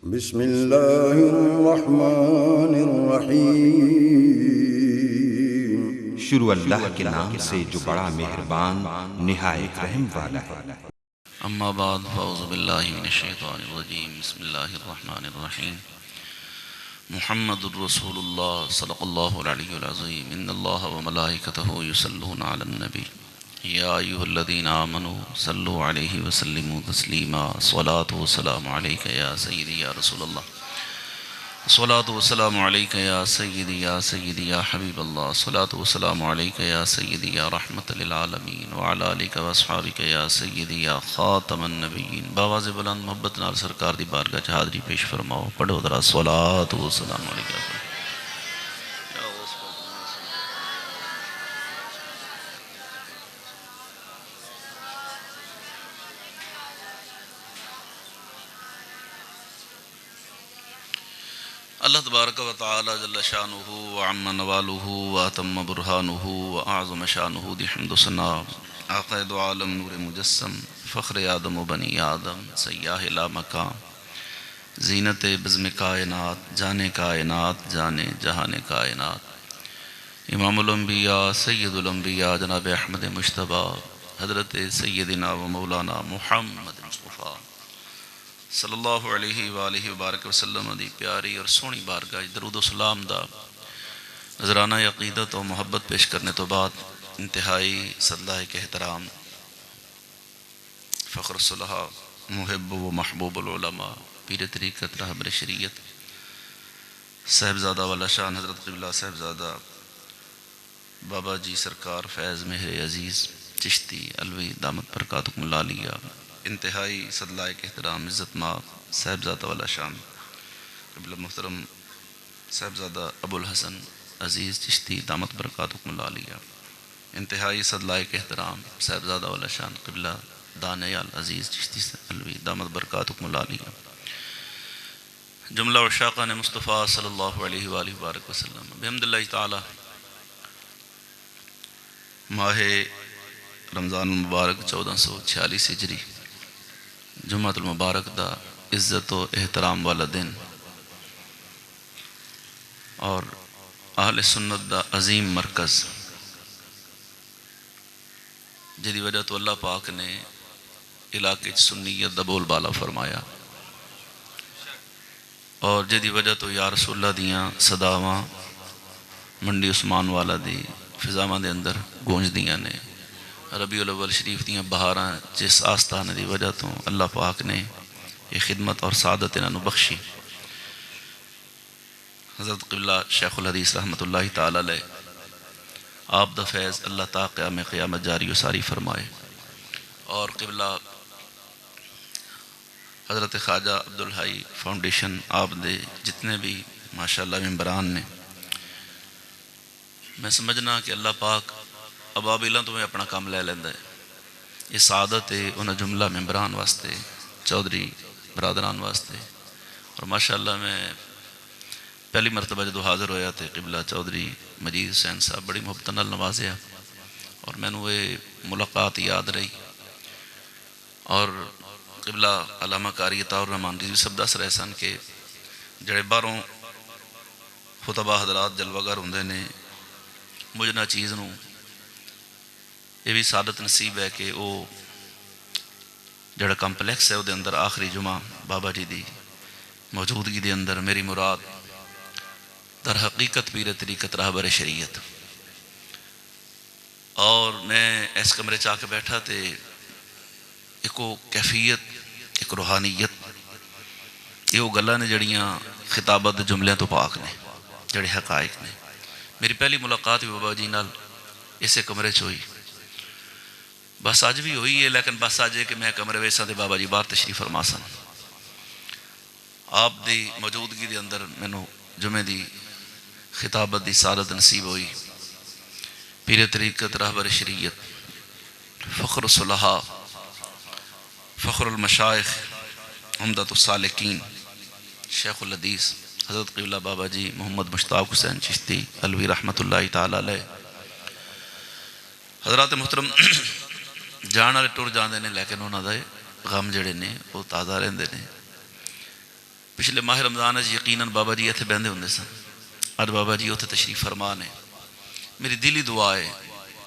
बिस्मिल्लाहिर्रहमानिर्रहीम। शुरू अल्लाह के नाम से जो बड़ा मेहरबान निहायत रहम वाला है। अम्मा बाद फ़अऊज़ु बिल्लाहि मिनश्शैतानिर्रजीम। बिस्मिल्लाहिर्रहमानिर्रहीम। मुहम्मदुर रसूलुल्लाह सल्लल्लाहु अलैहि वसल्लम। इन्नल्लाह व मलाइकतहु युसल्लूना अलन नबी या अय्युहल्लज़ीना आमनू सल्लु अलैहि व सल्लिमू तस्लीमा। स्वलातु व सलामु अलैका या सय्यदी या रसूलल्लाह। स्वलातु व सलामु अलैका या सय्यदी या हबीबल्लाह। स्वलातु व सलामु अलैका या सय्यदी या रहमतल लिल आलमीन व अला आलिका व अस्हाबिका या सय्यदी या खातमन नबिय्यीन। बावाज़ बुलंद मोहब्बत नाल सरकार दी बारगाह च हाज़री पेश फरमाओ। पढ़ो दरा स्वलातु व सलामु अलैका। अल्लाह तबारक व तआला जल्ल शानुहुहु व अम्मा नवालुहु व अतम्म बुरहानुहु व अअज़म शानुहु दी हम्दु सना। आक़ाए दो आलम नूर मुजस्सम फ़ख्र आदम व बनी आदम सय्याह ला मकाम ज़ीनत बज़्म कायनात जाने कायनात जाने जहान कायनात इमामुल अंबिया सय्यदुल अंबिया जनाब अहमद मुश्तबा हज़रत सय्यदिना व मौलाना मुहम्मद मुस्तफ़ा सल्लल्लाहु अलैहि वालिहि वबारक वसल्लम दी प्यारी और सोहनी बारगाह दरूद सलाम दा नजराना अक़ीदत और मुहब्बत पेश करने तो बाद इंतहाई सदलाए के एहतराम फ़ख्र सुलहा मुहिब व महबूबुल उलमा पीर तरीक़त रहबर शरीयत साहिबज़ादा वाला शान हज़रत क़िबला साहिबज़ादा बाबा जी सरकार फैज़ मेहर अज़ीज़ चिश्ती अलवी दामत बरकातुहुमुल आलिया इंतहाई सदलाए के एहतराम इज़्ज़त माफ़ साहिबज़ादा वाला शान क़िबला मुहतरम साहिबज़ादा अबुल हसन अज़ीज़ चिश्ती दामत बरकातुहुमुल आलिया इंतहाई सदलाए के एहतराम साहिबज़ादा वाला शान क़िबला दानियाल अज़ीज़ चिश्ती अलवी दामत बरकातुहुमुल आलिया जुमला उशाक़ा ने मुस्तफ़ा सल्लल्लाहु अलैहि वसल्लम बिहम्दिल्लाहि ताला माहे रमज़ान मुबारक 1446 हिजरी जुम्मतुल मुबारक दा इज़्ज़त व एहतराम वाला दिन और अहले सुन्नत दा अजीम मरकज़ जिहदी वजह तो अल्लाह पाक ने इलाके सुन्नीयत दा बोलबाला फरमाया और जिहदी वजह तो या रसूलल्लाह दियां सदावां मंडी उस्मान वाला दी फिज़ावां दे अंदर गूंजदियां ने। रबीउल अव्वल शरीफ दियां बहारां जिस आस्थान की वजह तो अल्लाह पाक ने ये खिदमत और सादत इन्हों बख्शी। हज़रत क़िबला शेखुल हदीस रहमतुल्लाहि ताला अलैह आप दा फैज़ अल्लाह ता क़यामत जारी व सारी फरमाए और क़िबला हज़रत ख्वाजा अब्दुल हाई फाउंडेशन आप दे जितने भी माशाअल्लाह मेंबरान ने मैं समझना कि अल्लाह पाक अबाबिलों तो मैं अपना काम लै लैंदा है। ये सादत है उन्हें जुमला मेंबरान वास्ते चौधरी बरादरान वास्ते और माशाअल्लाह मैं पहली मरतबा जो हाज़िर होया तो क़िबला चौधरी मजीद हुसैन साहब बड़ी मुहब्बत नाल नवाज़िया और मैनू ये मुलाकात याद रही और क़िबला अलामा कारी अताउर रहमान जी सब दस रहे सन कि जड़े बाहरों खुतबा हज़रात जलवागर होंदे ने मुझना चीज़ नूं ये भी सादत नसीब है कि वो जड़ा कंपलैक्स है वो अंदर आखिरी जुमा बाबा जी की मौजूदगी के अंदर मेरी मुराद दर हकीकत पीर तरीक़त रहबर शरीयत और मैं इस कमरे च आके बैठा तो एक कैफियत एक रूहानीयत ये गल्लां ने जड़ियाँ खिताबत जुमलियां तो पाक ने जड़े हकायक ने। मेरी पहली मुलाकात भी बाबा जी नाल इसे कमरे च हुई बस अज भी हुई है लेकिन बस अज है कि मैं कमरे वेसा तो बाबा जी बाहर तशरीफ फरमा सन आप दी मौजूदगी के अंदर मैनू जुमे की खिताबत की सादत नसीब हुई। पीर तरीक़त रहबर शरीयत फ़ख्र सुलहा फ़ख्रुल मशाइख़ उम्दतुस सालिकीन शेखुल हदीस हज़रत क़िबला बाबा जी मोहम्मद मुश्ताक़ हुसैन चिश्ती अलवी रहमतुल्लाहि ताला अलैह हज़रात मुहतरम जान वाले टुर जाते हैं लेकिन उन्होंने गम जड़े ने वो ताज़ा रेंदे ने पिछले माह रमज़ान यकीनन बाबा जी इत्थे बहंदे हुंदे सन। अज बाबा जी उत्थे तशरीफ फरमा ने। मेरी दिली दुआ है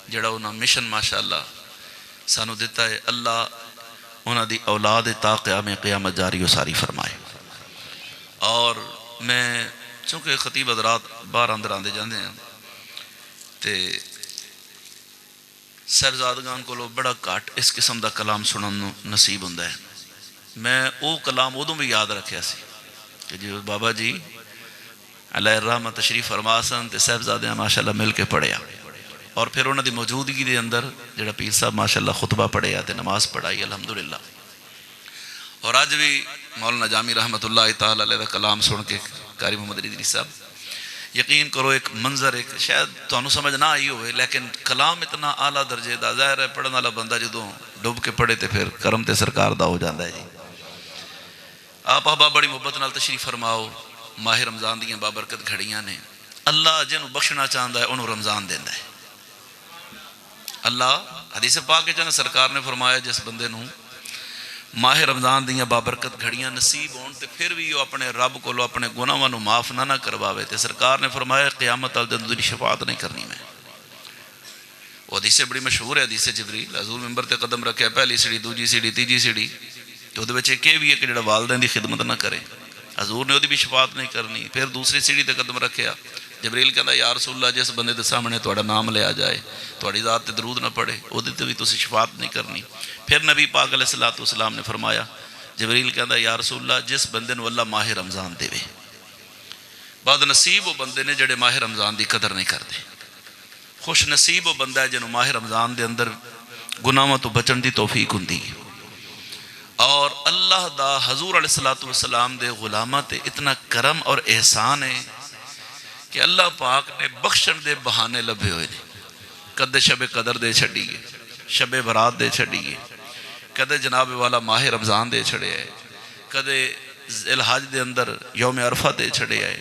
जिहड़ा उन्हां मिशन माशाअल्लाह सानू दिता है, अल्लाह उन्हां दी औलाद ता क़याम क़यामत जारी उसारी फरमाए। और मैं चूँकि खतीब हज़रात बाहर अंदर आते जाते हैं तो साहिबजादगान को बड़ा घट इस किस्म का कलाम सुनने नसीब होंदा है। मैं वो कलाम उदों भी याद रखा सी कि जो बाबा जी अलैहि रहमत तशरीफ फरमा सन तो साहिबजादे माशाअल्लाह मिल के पढ़िया और फिर उन्होंने मौजूदगी के अंदर जो पीर साहब माशाअल्लाह खुतबा पढ़िया तो नमाज पढ़ाई अल्हम्दुलिल्लाह। और अज भी मौलाना जामी रहमतुल्लाह तआला अलैह दा कलाम सुन के कारी मोहम्मद रिजवी साहब, यकीन करो एक मंजर, एक शायद तुहानू समझ ना आई हो, लेकिन कलाम इतना आला दर्जे का, ज़ाहिर है पढ़ने वाला बंदा जो डुब के पढ़े तो फिर करम तो सरकार का हो जाता है जी। आप आप बड़ी मुहब्बत नाल तशरीफ फरमाओ। माह रमज़ान दियां बाबरकत घड़ियां ने। अल्लाह जिन्होंने बख्शना चाहता है उन्होंने रमज़ान देता है। अल्लाह हदीस पाक च सरकार ने फरमाया जिस बंदे नूं माह रमज़ान दियां बाबरकत घड़ियां नसीब होण ते फिर भी वो अपने रब को अपने गुनाहां नूं माफ़ ना करवावे तो सरकार ने फरमाया क़यामत वाले दिन तेरी शफाअत नहीं करनी मैं। वो हदीस बड़ी मशहूर है, हदीस जिबरील। हज़ूर मिंबर ते कदम रखे, पहली सीढ़ी, दूजी सीढ़ी, तीजी सीढ़ी, तो वो एक भी है कि जो वालदैन की खिदमत ना करे हजूर ने वो भी शफाअत नहीं करनी। फिर दूसरी सीढ़ी पर कदम रखा, जबरील कहता या रसूलल्लाह जिस बंदे के सामने तुहाडा नाम लिया जाए, तुहाडी ज़ात ते दरूद ना पढ़े, उहदे ते भी तुसीं शफाअत नहीं करनी। फिर नबी पाक अलैहिस्सलातु वस्सलाम ने फरमाया, जबरील कहता या रसूलल्लाह जिस बंदे नूं अल्लाह माह रमज़ान देवे, बदनसीब वो बंदे ने जिहड़े माह रमज़ान की कदर नहीं करते। खुश नसीब वो बंदा है जिन्होंने माह रमज़ान के अंदर गुनाहों तो बचन की तौफीक हुंदी है। और अल्लाह दा हजूर अलैहिस्सलातु वस्सलाम दे गुलामां ते इतना करम और एहसान है कि अल्लाह पाक ने बख्शण दे बहाने लभे हुए ने। कदे शबे कदर दे छड़िए, शबे बरात दे छड़िए, कदे जनाब वाला माह रमज़ान दे छड़े है, कदे ज़िलहज दे अंदर यौम अरफा दे छड़े है,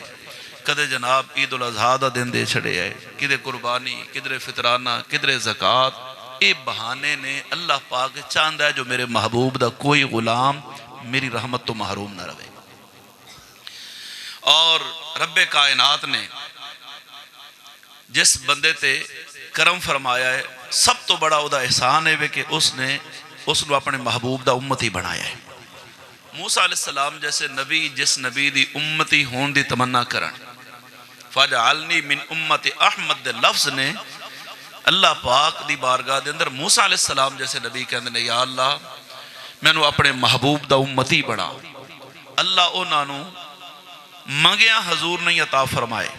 कदे जनाब ईद उल अज़हा दा दिन दे छड़े है, किधरे कुर्बानी, किधरे फितराना, किधरे ज़कात। ये बहाने ने अल्लाह पाक चाहता है जो मेरे महबूब दा कोई गुलाम मेरी रहमत तो महरूम ना रहे। और रब्बे कायनात ने जिस बंदे ते करम फरमाया है, सब तो बड़ा उदा एहसान है कि उसने उसको अपने महबूब दा उम्मती बनाया है। मूसा अलैहिस्सलाम जैसे नबी जिस नबी दी उम्मती होने की तमन्ना करन, फजअलनी मिन उम्मती अहमद दे लफ्ज़ ने अल्लाह पाक दी बारगाह दे अंदर मूसा अलैहिस्सलाम जैसे नबी कहते हैं या अल्लाह मैनू अपने महबूब दा उम्मती बना। अल्लाह उन्होंने मंगिया हजूर नहीं अता फरमाए,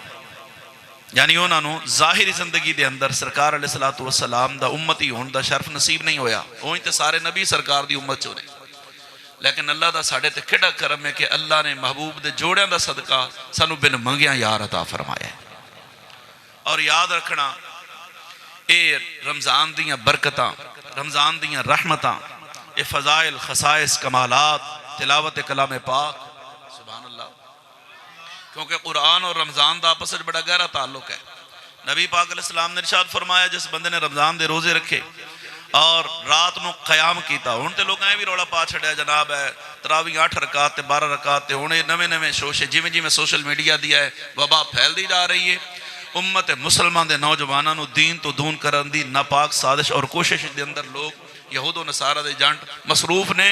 यानी उन्होंने ज़ाहिरी जिंदगी के अंदर सरकार अलैहिस्सलातु वस्सलाम दा उम्मती होने का शर्फ नसीब नहीं होया। उही तो सारे नबी सरकार दी उम्मत चो ने, लेकिन अल्लाह का साढ़े ते किहड़ा करम है कि अल्लाह ने महबूब दे जोड़ियां दा सदका सानू बिन मंगिया यार अता फरमाया। और याद रखना ये रमज़ान दियां बरकतां, रमज़ान दियां रहमतां, ये फ़ज़ाइल, खसाइस, कमालात, तिलावत कलाम पाक, सुभान अल्लाह। क्योंकि कुरान और रमज़ान का आपस में बड़ा गहरा ताल्लुक है। नबी पाक अलैहिस्सलाम ने इरशाद फरमाया जिस बंदे ने रमज़ान के रोज़े रखे और रात को क़याम किया। हुण तो लोग भी रौला पा छड़िया जनाब है तरावी 8 रकात 12 रकात, हुण नवे नवे शोशे जिमें जिमें सोशल मीडिया दी है वबा फैलती जा रही है। उम्मत मुसलमान के नौजवानों को दीन तो दून करन दी नापाक साजिश और कोशिश के अंदर लोग यहूद नसारा दे जंट मसरूफ ने।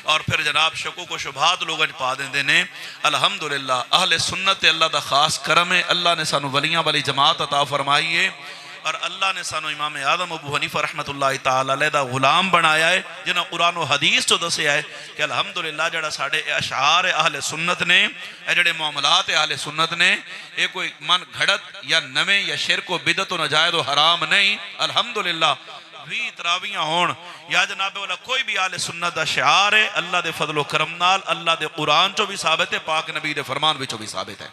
और फिर जनाब शको को शुभात लोग पा देंगे ने। अल्हम्दुलिल्लाह अहले सुन्नत अल्लाह का खास करम है, अल्लाह ने सानू वलियां वाली जमात अता फरमाई है और अल्लाह ने सानू इमाम आदम अबू हनीफा रहमतुल्लाह तआला अलैह दा गुलाम बनाया है, जिन्हें कुरान और हदीस चो दसिया है कि अल्हम्दुलिल्लाह जड़ा साढ़े अशार अहले सुन्नत ने, जड़े मामलात अहले सुन्नत ने, ये कोई मन घड़त या नवे या शिरक व बिदत व नाजायज़ व हराम नहीं। अल्हम्दुलिल्लाह 20 तरावियां होण या जनाबे वाला कोई भी आले सुन्नत दा शिआर है, अल्लाह दे फजलो करम नाल अल्लाह दे कुरान चो भी साबित है, पाक नबी दे फरमान विचों भी साबित है।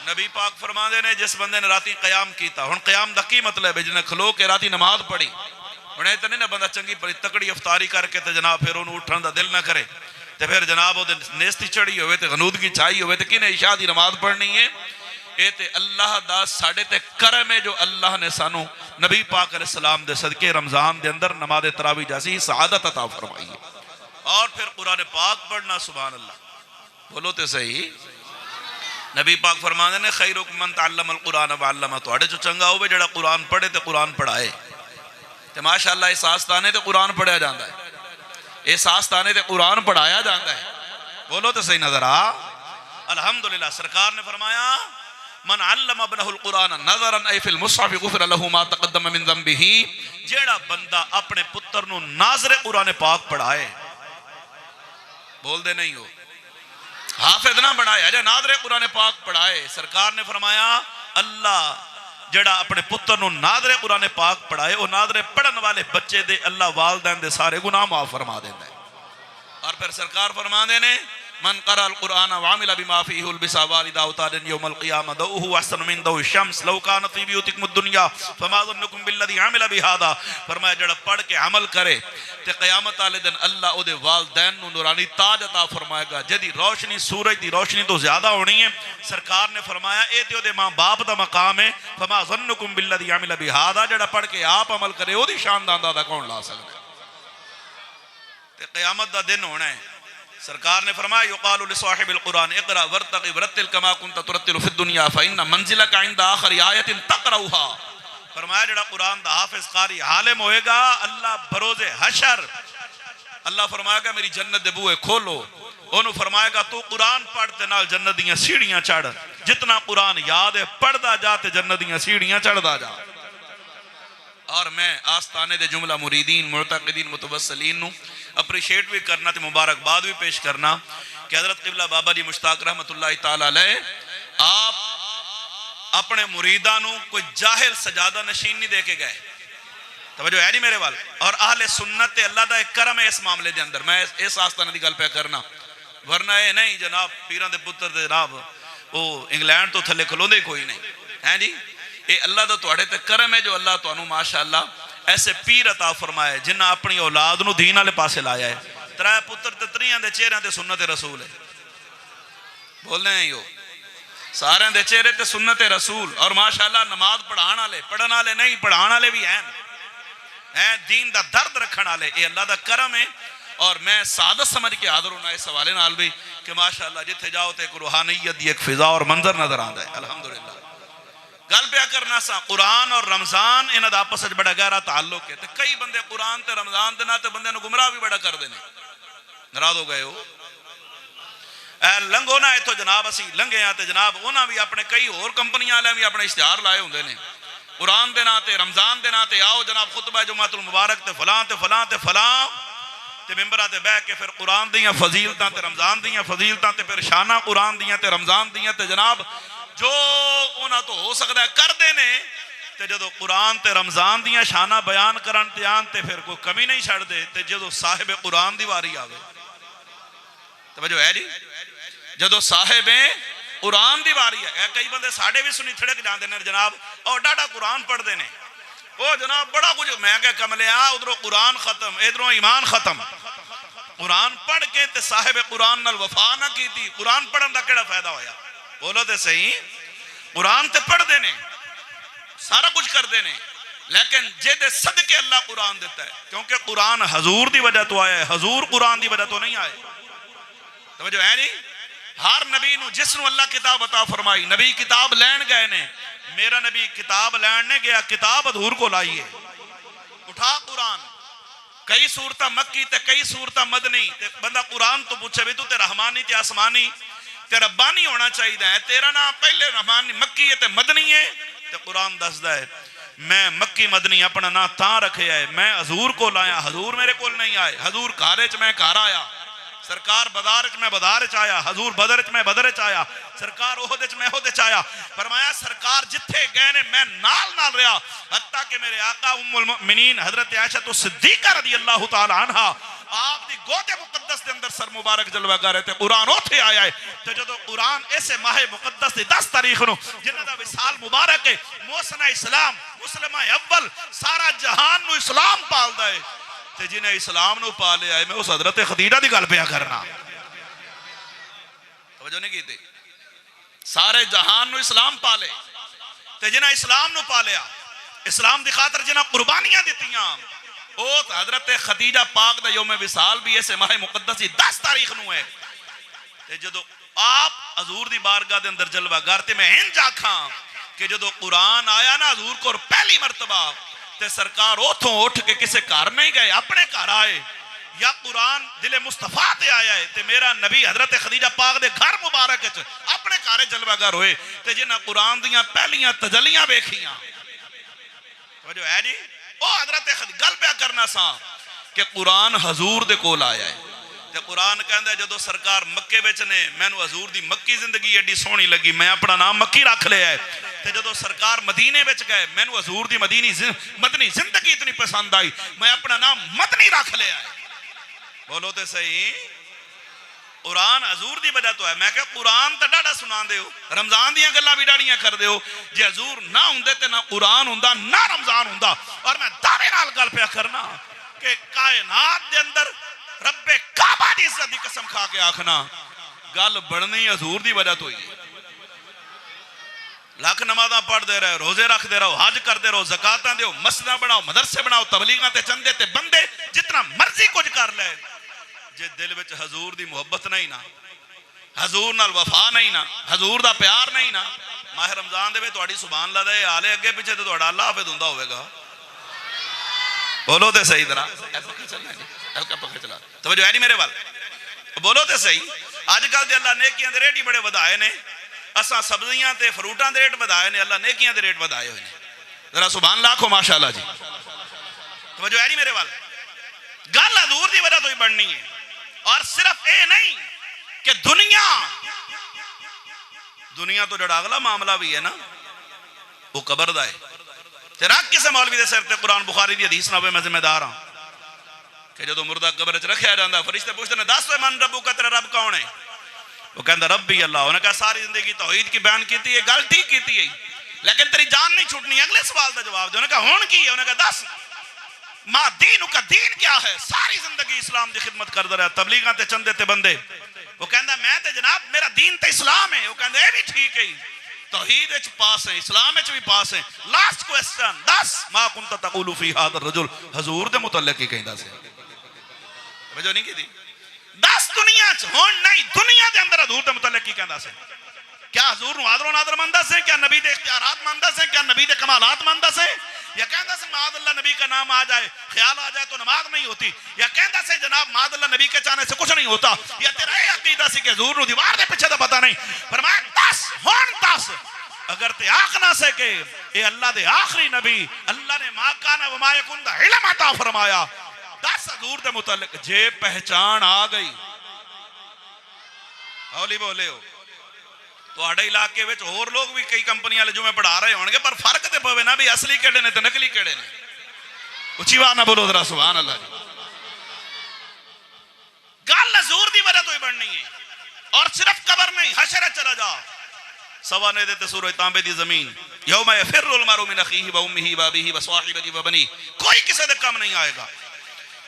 नबी पाक फरमाते ने जिस बंदे ने राती कयाम किया, हुण कयाम दा की मतलब है जिन्हें खलो के राती नमाज पढ़ी। हुण इह तां नहीं ना बंदा चंगी बड़ी तकड़ी अफतारी करके ते जनाब फिर उन्होंने उठण दा दिल ना करे ते फिर जनाब ओदे नेस्ती चढ़ी होवे ते गनूदगी चाही होवे ते किने इशा दी नमाज पढ़नी है। ये ते अल्लाह दा साडे ते करम है जो अल्लाह ने सानू नबी पाक अलैहिस्सलाम दे सदके रमज़ान दे अंदर नमाज तरावी जैसी सआदत अता फरमाई है। और फिर कुरान पाक पढ़ना, सुभान अल्लाह। बोलो तो सही। नबी पाक फरमाते ने खैरुकुम मन तअल्लमल कुरान व अल्लमा, तुहाडे चो चंगा होवे जेड़ा कुरान पढ़े ते कुरान पढ़ाए। ते माशाअल्लाह इस आस्थाने ते कुरान पढ़ाया जाता है, इस आस्थाने ते कुरान पढ़ाया जाता है। बोलो तो सही नजर आ। अल्हम्दुलिल्लाह। सरकार ने फरमाया मन अल्लम इब्नहुल कुरान नज़रन ऐ फिल मुसहफ गुफिर लहू मा तक़द्दम मिन ज़ंबिही, जेड़ा बंदा अपने पुत्र नु नाज़रे कुरान पाक पढ़ाए, बोल दे नहीं हो हाफिज ना बनाया जे नाज़रे कुरान पाक पढ़ाए। सरकार ने फरमाया अल्लाह जेड़ा अपने पुत्र नु नाज़रे कुरान पाक पढ़ाए, वो नाज़रे पढ़न वाले बच्चे दे अल्लाह वालदैन दे सारे गुनाह माफ फरमा देता है। और फिर सरकार फरमाते ने मन क़रअल कुरान व अमिल बिमा फ़ीहि उल्बिसा वालिदाहु तारन यौमल क़ियामह दऊहु अहसन मिन दऊइ शम्स लौ कानत फ़ी बुयूतिकुमुद दुनिया फमा ज़न्नुकुम बिल्लज़ी अमिल बिहादा। फरमाया जेड़ा पढ़ के अमल करे ते क़यामत वाले दिन अल्लाह ओदे वालिदैन नु नूरानी ताज अता फरमाएगा, जिहदी रोशनी सूरज दी रोशनी तो ज्यादा होनी है। सरकार ने फरमाया ए ते ओदे मां बाप दा मकाम है। फमा ज़न्नुकुम बिल्लज़ी अमिल बिहादा, जेड़ा पढ़ के आप अमल करे ओदी शान दा अंदाज़ा कौन ला सकदा है। ते क़यामत दा दिन होना है। सरकार ने फरमाया युक़ालु लिसाहिबिल कुरान इक़रा वर्तक़ि वरत्तिल कमा कुन्ता तुरत्तिलु फ़िद दुनिया फ़इन्ना मंज़िलका इंदा आख़िरी आयतिन तक़रऊहा। फरमाया जेड़ा कुरान दा हाफिज़ कारी आलिम होएगा, अल्लाह बरोज़े हशर अल्लाह फरमाएगा मेरी जन्नत दे बूहे खोलो, ओनू फरमाएगा तू कुरान पढ़ ते नाल जन्नत दीयां सीढ़ियां चढ़, जितना कुरान याद है पढ़दा जा ते जन्नत दीयां सीढ़ियां चढ़दा जा। और मैं आस्थाने दे जुमला मुरीदीन मुतक़िदीन मुतवस्सिलीन नू अप्रीशिएट भी करना ते मुबारकबाद भी पेश करना कि हज़रत क़िबला बाबा जी मुश्ताक रहमतुल्लाहि ताला अलैह आप अपने मुरीदां नू कोई जाहिल सजादा नशीन नहीं दे के गए। तवज्जो है जी मेरे वाल। और अहले सुन्नत ते अल्लाह दा एक करम है इस मामले दे अंदर। मैं इस आस्थाने दी गल पे करना, वरना ये नहीं जनाब पीरां दे पुत्र दे जनाब वो इंग्लैंड तो थले खलोंदे कोई नहीं है जी। ये अल्लाह दा तुहाडे ते करम है जो अल्लाह तुहानू माशाअल्लाह ऐसे पीर अता फरमाए जिन्हें अपनी औलाद नू दीन वाले पासे लाया है। त्रै पुत्र ते त्रियां दे चेहरे ते सुन्नत रसूल है। बोलने नहीं हो सारे दे चेहरे ते सुन्नत रसूल। और माशाअल्लाह नमाज पढ़ाने वाले पढ़न वाले नहीं पढ़ाने वाले भी हैं, दीन दा दर्द रखने वाले। ये अल्लाह दा करम है। और मैं सादत समझ के हाजिर होना इस हवाले नाल भी कि माशाअल्लाह जिथे जाओ तो एक रूहानियत दी एक फिजा और मंजर नजर आता है। अल्हम्दुलिल्लाह। गल प्या करना सा कुरान और रमजान इन्हां दा आपस में बड़ा गहरा ताल्लुक है। तो कई बंदे कुरान ते रमजान दे नाल ते बंदे नूं गुमराह भी बड़ा करदे ने। नाराज हो गए हो लंघो ना इत्थों जनाब, असी लंघे आ ते जनाब उन्हां भी अपने कई होर कंपनियां वाले भी अपने इश्तिहार लाए हुंदे ने कुरान दे नां ते रमजान दे नां ते आओ जनाब खुतबा जुमातुल मुबारक ते फलां ते फलां ते फलां ते मिंबरां ते बैठ के फिर कुरान दियां फजीलतां ते रमजान दियां फजीलतां ते फिर शाना कुरान दियां ते रमजान दियां ते जनाब जो उन्हां तो हो सकता है करते ने। ते जदों कुरान ते रमजान दियां शाना बयान करन ते आन ते फिर कोई कमी नहीं छड्डदे। ते जदों साहिब कुरान दी वारी आवे तवज्जो है जी, जदों साहिब कुरान दी वारी है कई बंदे साडे भी सुनी थड़क जांदे ने जनाब और डाडा कुरान पढ़दे ने ओ जनाब बड़ा कुछ। मैं क्या कमले आ उधरों कुरान खत्म इधरों ईमान खत्म। कुरान पढ़ के ते साहिब कुरान नाल वफा ना कीती, कुरान पढ़न दा केड़ा फायदा होया? बोलो तो सही। कुरान ते पढ़ते ने सारा कुछ करते ने, लेकिन जेदे सदके अल्लाह कुरान देता है, क्योंकि कुरान हजूर दी वजह तो आया है, हजूर कुरान दी वजह तो नहीं आए। समझो है नहीं। हर नबी नू जिसनू अल्लाह किताब अता फरमाई, नबी किताब लैन गए ने, मेरा नबी किताब लैन ने गया किताब हजूर को लाई है। उठा कुरान, कई सूरत मक्की ते कई सूरत मदनी। ते बंदा कुरान तो पूछे भी तू ते रहमानी ते आसमानी ते रब्बानी होना चाहिए है, तेरा नाम पहले रहमानी मक्की है ते मदनी है। ते कुरान दसदा है मैं मक्की मदनी अपना ना तां रखे है, मैं हजूर को लाया, हजूर मेरे को नहीं आए। हजूर घारे च मैं घर आया, सरकार बाजार च मैं बाजार च आया, हजूर बदर च मैं बदर च आया, सरकार ओहदे च मैं ओहदे च आया। फरमाया सरकार जिथे गए ने मैं नाल नाल रहा, हत्ता कि मेरे आका उम्मुल मुमिनीन हजरत आयशा तो सिद्दीका रज़ी अल्लाह तआला अन्हा आप दी गोदे मुकद्दस दे अंदर सर मुबारक जलवा करे ते कुरान ओथे आया है। ते जदों कुरान ऐसे माह मुकद्दस दी 10 तारीख नु जिन्हां दा विसाल मुबारक है, मौसम इस्लाम मुस्लिम अव्वल सारा जहान नु इस्लाम पालदा है। ते जिन्हें इस्लाम नु पा लिया है, मैं उस हजरत खदीजा दी गल पिया करना। तवज्जो नहीं कीती। सारे जहान नु इस्लाम पाले ते जिन्हें इस्लाम नु पा लिया, इस्लाम दी खातर जिन्हें कुर्बानियां दित्तियां, ओ हजरत खदीजा पाक दा यौम विसाल भी ऐसे माह मुकद्दस दी 10 तारीख नु है। ते जदों आप हजूर दी बारगाह दे अंदर जलवागर ते मैं इंज आखां कि जदों कुरान आया ना हजूर को पहली मरतबा ते सरकार उथों उठ के किसी घर नहीं गए, अपने घर आए। या कुरान दिले मुस्तफा ते आया है ते मेरा नबी हजरत खदीजा पाक दे घर मुबारक च अपने घर जलवागर होए ते जिन्हां कुरान दियां पहलियां तजलियां वेखियां जो है जी ओ हजरत गल पे करना सा कि कुरान हजूर दे कोल आया है ते कुरान कहंदा जदों सरकार मक्के विच ने मैनू हजूर दी मक्की जिंदगी एडी सोहनी लगी, मैं अपना नाम मक्की रख लिया है। ते जदों सरकार मदीने विच गए मैनू हजूर दी मदनी जिंदगी इतनी पसंद आई, मैं अपना नाम मदनी रख लिया है। बोलो तो सही, कुरान हजूर दी वजह तो है। मैं क्या कुरान तो डाढ़ा सुना दे हो, रमजान दियां गल्लां भी डाढ़ियां कर दे हो। जे हजूर ना हुंदे ते ना कुरान हुंदा ना रमजान हुंदा। और मैं दावे नाल गल पिया करना कि कायनात दे अंदर रब्बे काबा दी इज्जत दी कसम खा के आखना गल बननी हजूर दी वजह तो ही। लख नमाज़ां पढ़ते रहो, रोजे रखते रहो, हज करते रहो, ज़कातां दो, मस्जिदां बनाओ, मदरसे बनाओ, तबलीगां ते चंदे ते बंदे जितना मर्जी कुछ कर ले, जे दिल विच हजूर दी मुहब्बत नहीं ना, हजूर नाल वफा नहीं ना, हजूर दा प्यार नहीं ना, माह रमजान दे विच तुहाडी सुभान अल्लाह दे हाले अगे पिछे ते तुहाडा अल्लाह हाफिज़ हुंदा होवेगा। बोलो ते सही तरह पक्का चलना है, हल्का पक्का चला तवज्जो है नहीं मेरे वाल। बोलो ते सही। अजकल दे अल्लाह नेकियां दे रेट ही बड़े वधाए ने, असा सब्जियां ते फ्रूटां दे रेट वधाए ने, अल्लाह नेकियां दे रेट वधाए हुए ने। जरा सुभान अल्लाह को माशाअल्लाह जी। तवज्जो है नहीं मेरे वाल। गल हजूर दी वजह तो ही बननी है। और सिर्फ ये नहीं कि दुनिया तो जड़ा अगला मामला भी है ना वो कबर दा है। ते रख किसे मौलवी दे सिर ते कुरान बुखारी दी हदीस ना होवे मैं जिम्मेदार हां कि जदों मुर्दा कबर च रखिया जांदा फरिश्ते पुछदे ने दस मन रब्बुका, तेरा रब कौन है? वो कहता रब्बी अल्लाह। उन्हें कहा सारी जिंदगी तौहीद की बयान की है, गल ठीक की है, लेकिन तेरी जान नहीं छूटनी। अगले सवाल का जवाब दे। उन्हें कहा हुण की है? उन्हें कहा दस मां दीन का दीन क्या है? सारी जिंदगी इस्लाम की खिदमत करता रहा, तबलीगां ते चंदे ते बंदे। वो कहता मैं तो जनाब मेरा दीन तो इस्लाम है। वो कहते ये भी ठीक है, तौहीद विच पास है, इस्लाम विच भी पास है। लास्ट क्वेश्चन दस मा कुंता तक़ूलु फी हाज़ा रजुल, हजूर दे मुतल्लिक़ की कहंदा से वजह नहीं की थी। दस दुनिया च हुण नहीं, दुनिया के अंदर हजूर दे मुतल्लिक़ की कहंदा से। क्या हजूर नूं आदरो नादर मनदा से? क्या नबी दे इख्तियारात मनदा से? क्या नबी दे कमालात मनदा से? या कहंदा से मादअल्लाह नबी का नाम आ जाए, ख्याल आ जाए तो नमाज नहीं होती? या कहंदा से जनाब मादअल्लाह नबी के चाहने से कुछ नहीं होता? या तेरा ये अकीदा सी कि हजूर नूं दीवार दे पीछे दा पता नहीं? फरमाया दस हुण दस अगर ते आख ना सके ये अल्लाह दे आखिरी नबी, अल्लाह ने मा काना व मा यकुन दा इल्म अता फरमाया। दस हजूर दे मुतल्लिक़ जे पहचान आ गई, हौली बोले हो ਤੁਹਾਡੇ ਇਲਾਕੇ ਵਿੱਚ ਹੋਰ ਲੋਕ ਵੀ ਕਈ ਕੰਪਨੀਆਂ ਵਾਲੇ ਜਿਵੇਂ ਪੜਾ ਰਹੇ ਹੋਣਗੇ, ਪਰ ਫਰਕ ਤੇ ਪਵੇ ਨਾ ਵੀ ਅਸਲੀ ਕਿਹੜੇ ਨੇ ਤੇ ਨਕਲੀ ਕਿਹੜੇ ਨੇ। ਉੱਚੀ ਆਵਾਜ਼ ਨਾਲ ਬੋਲੋ ਜ਼ਰਾ ਸੁਭਾਨ ਅੱਲਾਹ ਜੀ। ਗੱਲ ਹਜ਼ੂਰ ਦੀ ਵਜ੍ਹਾ ਤੋਂ ਹੀ ਬਣਨੀ ਹੈ। और सिर्फ कबर नहीं, हशर चला जा सवा ने देते सूरज तांबे दी जमीन यौम यफिरुल मरउ मिन अखीही व उम्मिही व अबीही व साहिबतिही व बनी, कोई किसी दे कम नहीं आएगा।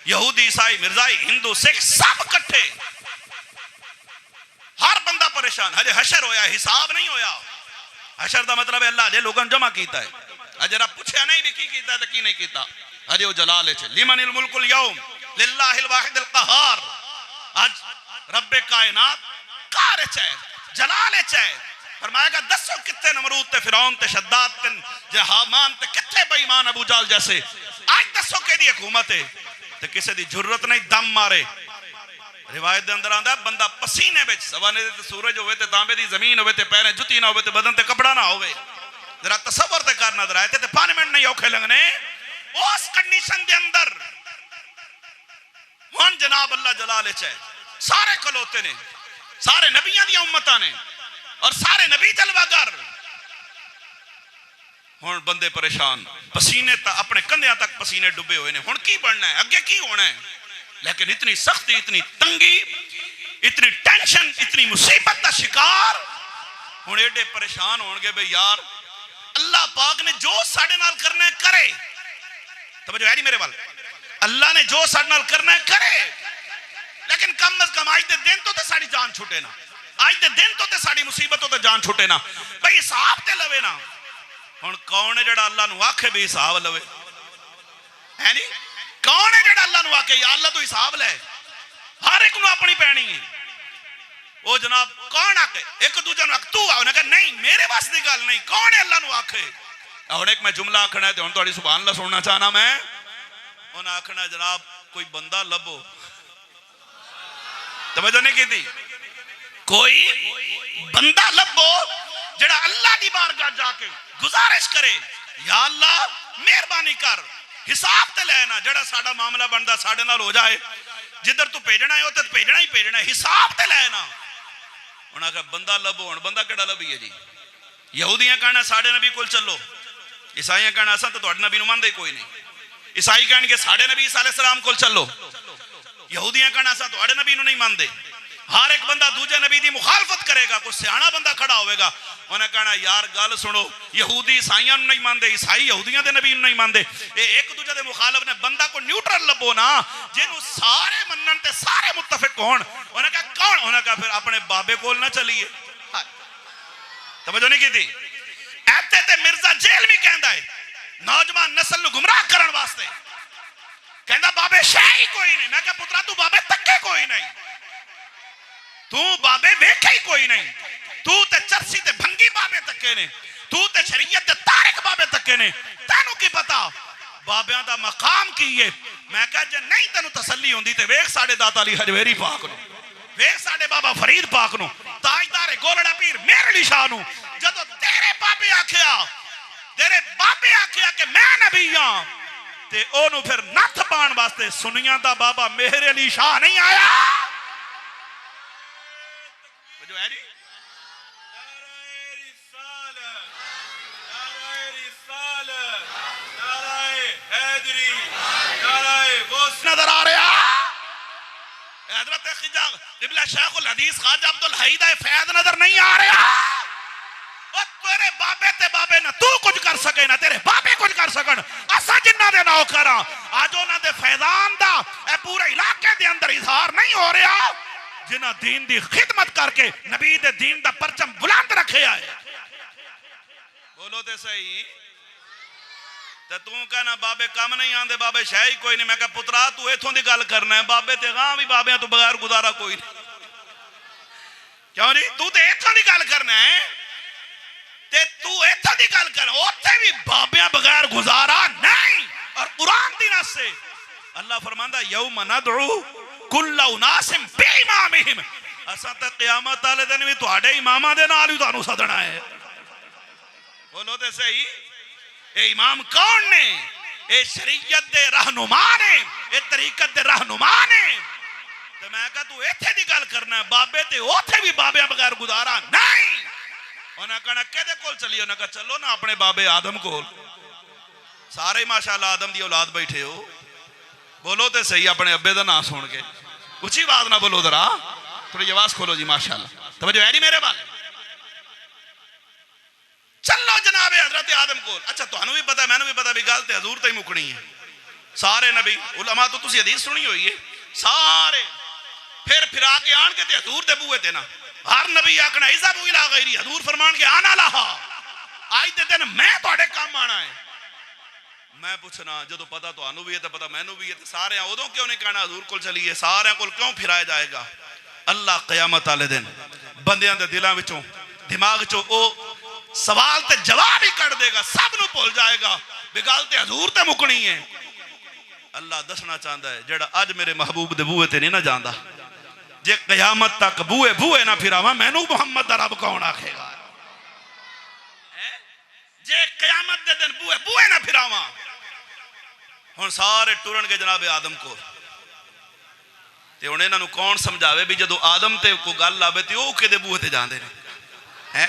यहूदी ईसाई मिर्जाई हिंदू सिख सब इकट्ठे, हर बंदा परेशान। हजे हशर होया, हिसाब नहीं होया। हशर दा मतलब है अल्लाह जे लोगों जमा कीता है, अजे रब पूछया नहीं भी की कीता ते की नहीं कीता। अजे वो जलाल च लिमनिल मुल्कुल यौम लिल्लाहिल वाहिदिल कहार। आज रब्बे कायनात कार च है, जलाल च है। फरमाएगा दसो कितने नमरूद ते फिरौन ते शद्दाद ते जे हामान ते कितने बेईमान अबू जाल जैसे। आज दसो के दी हुकूमत है ते किसी दी जरूरत नहीं दम मारे। रिवायत दे अंदर आंदा बंदा पसीने विच सवाने ते सूरज होवे ते तांबे दी जमीन होवे ते पैरें जुत्ती ना होवे ते बदन ते कपड़ा ना होवे। जरा तसव्वुर ते कर नजर आए ते 5 मिनट नहीं औखे लगने। उस कंडीशन दे अंदर हुन जनाब अल्लाह जलाल च है, सारे खलोते ने, सारे नबियां दी उम्मतां ने और सारे नबी जलवागर। हुन बंदे परेशान, पसीने तक अपने कंधियां तक पसीने डुबे हुए ने। हुन की बनना है, अगे की होना है? लेकिन इतनी सख्ती, इतनी तंगी, इतनी टेंशन, इतनी मुसीबत का शिकार हुन एडे परेशान होंगे भाई यार अल्लाह पाक ने जो साडे नाल करना है करे। तवज्जो है नहीं मेरे वाल। अल्लाह ने जो साडे नाल करना है करे, लेकिन कम अज कम आज दे दिन तो साडी जान छुटे ना, आज दे दिन तो साडी मुसीबतों ते जान छुटे ना। भाई हिसाब ते लवे ना। हुन कौन है जेड़ा अल्लाह नूं आखे भी हिसाब लवे? है नहीं? कौन है जेड़ा अल्लाह नूं आखे या अल्लाह तो हिसाब ले? हर एक नूं अपनी पैनी है। ओ जनाब कौन आके एक दूजे नु तू आ उन्हें कहा नहीं मेरे वास दी गल नहीं कौन है अल्लाह नु आखे हुण एक मैं जुमला आखना है ते हुण तुहाडी सुभान अल्लाह सुनना चाहना मैं उन्हें आखना जनाब कोई बंदा लभो तवज्जो नहीं की कोई बंदा लभो जेड़ा अल्लाह दी बारगाह जाके गुजारिश करे या अल्लाह मेहरबानी कर हिसाब ते लेना जेड़ा साडा मामला बनदा साडे नाल हो जाए जिधर तू भेजना है उधर भेजना ही भेजना हिसाब ते लेना उन्हें कहा बंदा लभो हुण बंदा केड़ा लभीए जी यहूदियां कहना साडे नबी कोल चलो ईसाइयां कहना असां ते तुहाडे नबी नूं मनदे कोई नहीं ईसाई कहणगे साडे नबी ईसा अलैहि सलाम कोल चलो यहूदियां कहना असां तुहाडे नबी नूं नहीं मनदे हर एक बंदा दूजे नबी दी मुखालफत करेगा कोई सियाना बंदा खड़ा होगा उन्हें कहना यार गल सुनो यहूदी ईसाइयां नहीं मानते ईसाई यहूदियां दे नबी नहीं मानते एक दूजे दे मुखालफ ने बंदा को न्यूट्रल लभो ना जिन्हों सारे मनन ते सारे मुत्तफिक होण उन्हें कहा कौन उन्हें कहा फिर अपने बाबे कोल ना चलीए तवज्जो नहीं की थी ऐते ते मिर्जा जेल में कहंदा है नौजवान नस्ल नु गुमराह करन वास्ते कहंदा बाबे शै ही कोई नहीं मैं कहा पुत्रा तू बाबे तक्के कोई नहीं तू बाबे वेखे ही कोई नहीं तू ते चरसी ते भंगी बाबे तक्के ने तू ते शरीयत ते तारिक बाबे तक्के ने तेनू की पता बाबियां दा मकाम की है मैं कहा जे नहीं तेनू तसल्ली होंदी ते वेख साडे दाता अली हजवेरी पाक नु वेख साडे बाबा फरीद पाक नु ताजदार गोलड़ा पीर मेहर अली शाह नु जदों तेरे बाबे आखिया कि मैं नबी हां ते ओनू फिर नथ पाण वास्ते सुनियां दा बाबा मेहर अली शाह नहीं आया जो है जी नजर आ रहा हजरत क़िबला शेखुल हदीस ख्वाजा अब्दुल हई दा फैज़ नजर नहीं आ रहा और तेरे बाबे ते बाबे ना तू कुछ कर सके ना तेरे बाबे कुछ कर सकन असा जिन्ना दे नौकर आज उन्हां दे फैज़ान दा ए पूरे इलाके दे अंदर इजहार नहीं हो रहा जिन्हां दीन दी खिदमत करके नबी दे दीन दा परचम बुलंद रखे आए बोलो ते सही ते तू कहना बाबे कम नहीं आंदे बाबे शै ही कोई नहीं मैं कहा पुत्रा तू इथों दी गल करना है बाबे ते गां भी बाबियां तो बगैर गुजारा कोई नहीं क्यों जी तू ते इथों दी गल करना है ते तू इथों दी गल कर ओथे भी बाबियां बगैर गुजारा नहीं और कुरान दी नस से अल्लाह फरमांदा यौम नदउ कुल्ला उनासिम बिइमामिहिम असा ते क़यामत वाले दिन भी तुहाडे इमामां दे नाल ही तुहानू सदना है बोलो ते सही ए इमाम कौन ने ए शरीयत दे रहनुमा ने ए तरीकत दे रहनुमा ने ते मैं कहा तू इत्थे दी गल करना है बाबे ते ओथे भी बाबे बगैर गुजारा नहीं उन्हें कहना केदे कोल चलिए उन्हें कहा चलो ना अपने बाबे आदम कोल सारे माशाअल्लाह आदम दी औलाद बैठे हो बोलो ते सही अपने अब्बे दा नाम सुन के उची आवाज ना बोलो जरा थोड़ी आवाज खोलो जी माशाअल्लाह तवज्जो है नहीं मेरे वाले चलो जनाबे हजरत आदम कोल अच्छा तुहानू भी पता मैनू भी पता भी गल ते हजूर ते ही मुकनी है सारे नबी उलमा तो तुसी हदीस सुनी हुई है सारे फिर आके आन के ते हजूर दे बूहे ते ना हर नबी आखना इज़ाबू इला गैरी हजूर फरमान के आना लहा आज दे दिन मैं तुहाडे काम आना है मैं पूछना जो पता तुहानू भी है तो पता मैनू भी है सारे उदों क्यों नहीं कहना हजूर कोल चलीए सारे कोल क्यों फिराया जाएगा अल्लाह क़यामत वाले दिन बंदियां दे दिलां विचों दिमाग चों ओ सवाल ते जवाब ही कर देगा सब नू भुल जाएगा बेगल ते हजूर ते मुकनी है अल्लाह दसना चाहता है जेड़ा अज मेरे महबूब दे बूहे ते नहीं ना जांदा जे क़यामत तक बूहे बूहे ना फिरावा मैनू मुहम्मद दा रब कौन आखेगा जे क़यामत दे दिन बूहे बूहे ना फिरावा हुण सारे टुरन के जनाबे आदम को ते हुण इन्हां नू कौन समझावे भी जदों आदम ते कोई गल आवे ते ओह किदे बूहे ते जांदे ने हैं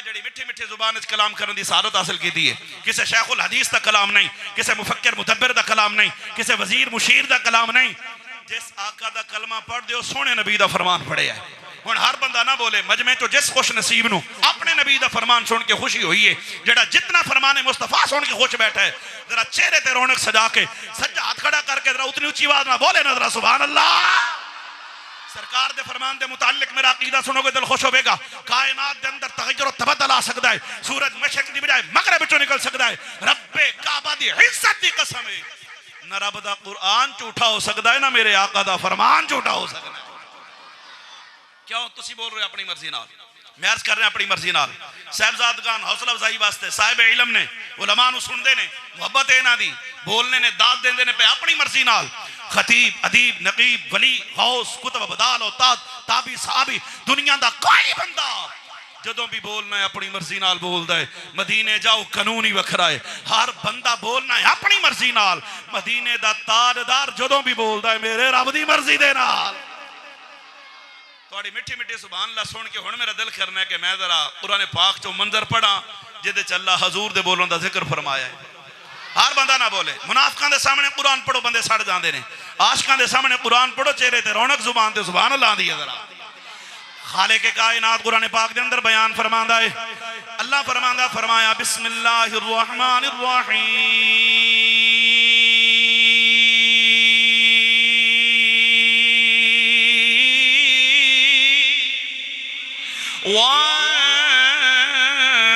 जड़ी मिठी मिठी जुबान कलाम करने की सादत हासिल की है। किसी शेखुल हदीस का कलाम नहीं, किसी मुफक्किर मुदब्बिर का कलाम नहीं, किसी वजीर मुशीर का कलाम नहीं। जिस आका दा कलमा पढ़ दियो सोने नबी दा फरमान पढ़िया है। हुण हर बंदा ना बोले मजमे चो जिस खुश नसीब नू अपने नबी दा फरमान सुन के खुशी हुई है, जेड़ा जितना फरमाने मुस्तफा सुन के खुश बैठा है, जरा चेहरे ते रौनक सजा के सज्जा हाथ खड़ा करके जरा उतनी ऊंची आवाज में बोले ना जरा सुभान अल्लाह। सरकार दे फरमान दे मुतालिक मेरा अकीदा सुनोगे दिल खुश होगा। कायनात दे अंदर तगय्युर और तबदल आ सकता है। सूरज मशरिक दी बजाय मगरिब विचों निकल सकता है। रब्बे काबा दी इज्जत दी कसम है, ना रब दा कुरान झूठा हो सकता है, ना मेरे आका दा फरमान झूठा हो सकता है। क्यों तुसी बोल रहे हो अपनी मर्जी नाल, मैं अर्ज कर रहे अपनी मर्जी नाल। साहिबजादगान हौसला अफजाई वास्ते साहिब इलम ने उलमा नू सुनदे ने, मुहब्बत है इन्हां दी, बोलने ने दाद देंदे ने पे अपनी मर्जी नाल। खतीब अदीब नकीब वली गौस कुतुब बदाल औताद ताबी साहबी दुनिया दा कोई बंदा जदों भी बोलना है अपनी मर्जी नाल बोलदा है। मदीने जाओ कानून ही वखरा है, हर बंदा बोलना है अपनी मर्जी नाल। मदीने दा ताजदार जदों भी बोलदा है मेरे रब दी मर्जी दे नाल। थोड़ी मिठी मिठी सुभान अल्लाह सुन के हुण मेरा दिल करना है कि मैं जरा कुरान पाक चो मंजर पढ़ा जिहदे च अल्लाह हजूर दे बोलण दा जिक्र फरमाया है। हर बंदा ना बोले। मुनाफिकां दे सामने कुरान पढ़ो बंदे सड़ जाते हैं, आशिकां दे सामने कुरान पढ़ो चेहरे ते रौनक जुबान ते सुभान अल्लाह दी है। जरा खालिक कायनात कुरान पाक दे अंदर बयान फरमांदा है। अल्लाह फरमांदा फरमाया बिस्मिल्लाहिर रहमानिर रहीम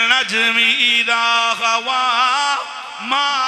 वन्नज्मि इज़ा हवा मा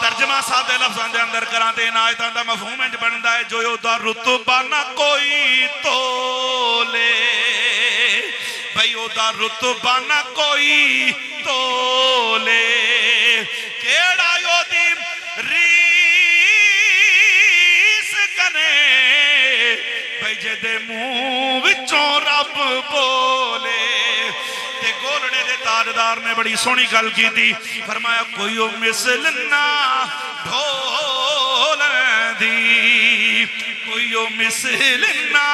तर्जमा सादे लफ्ज़ां दे अंदर करां ते आयतां दा मफहूम इंज बनदा है जो ओदा रुतबा ना कोई तोले, भाई ओदा रुतबा ना कोई तोले, केड़ा ओदी रीस करे भाई जेदे मुंह विचों रब बोले। ते गोलड़े दे ताजदार ने बड़ी सोहनी गल की थी, फरमाया कोई ओ मिसल ना ढोल दी, कोई ओ मिसल ना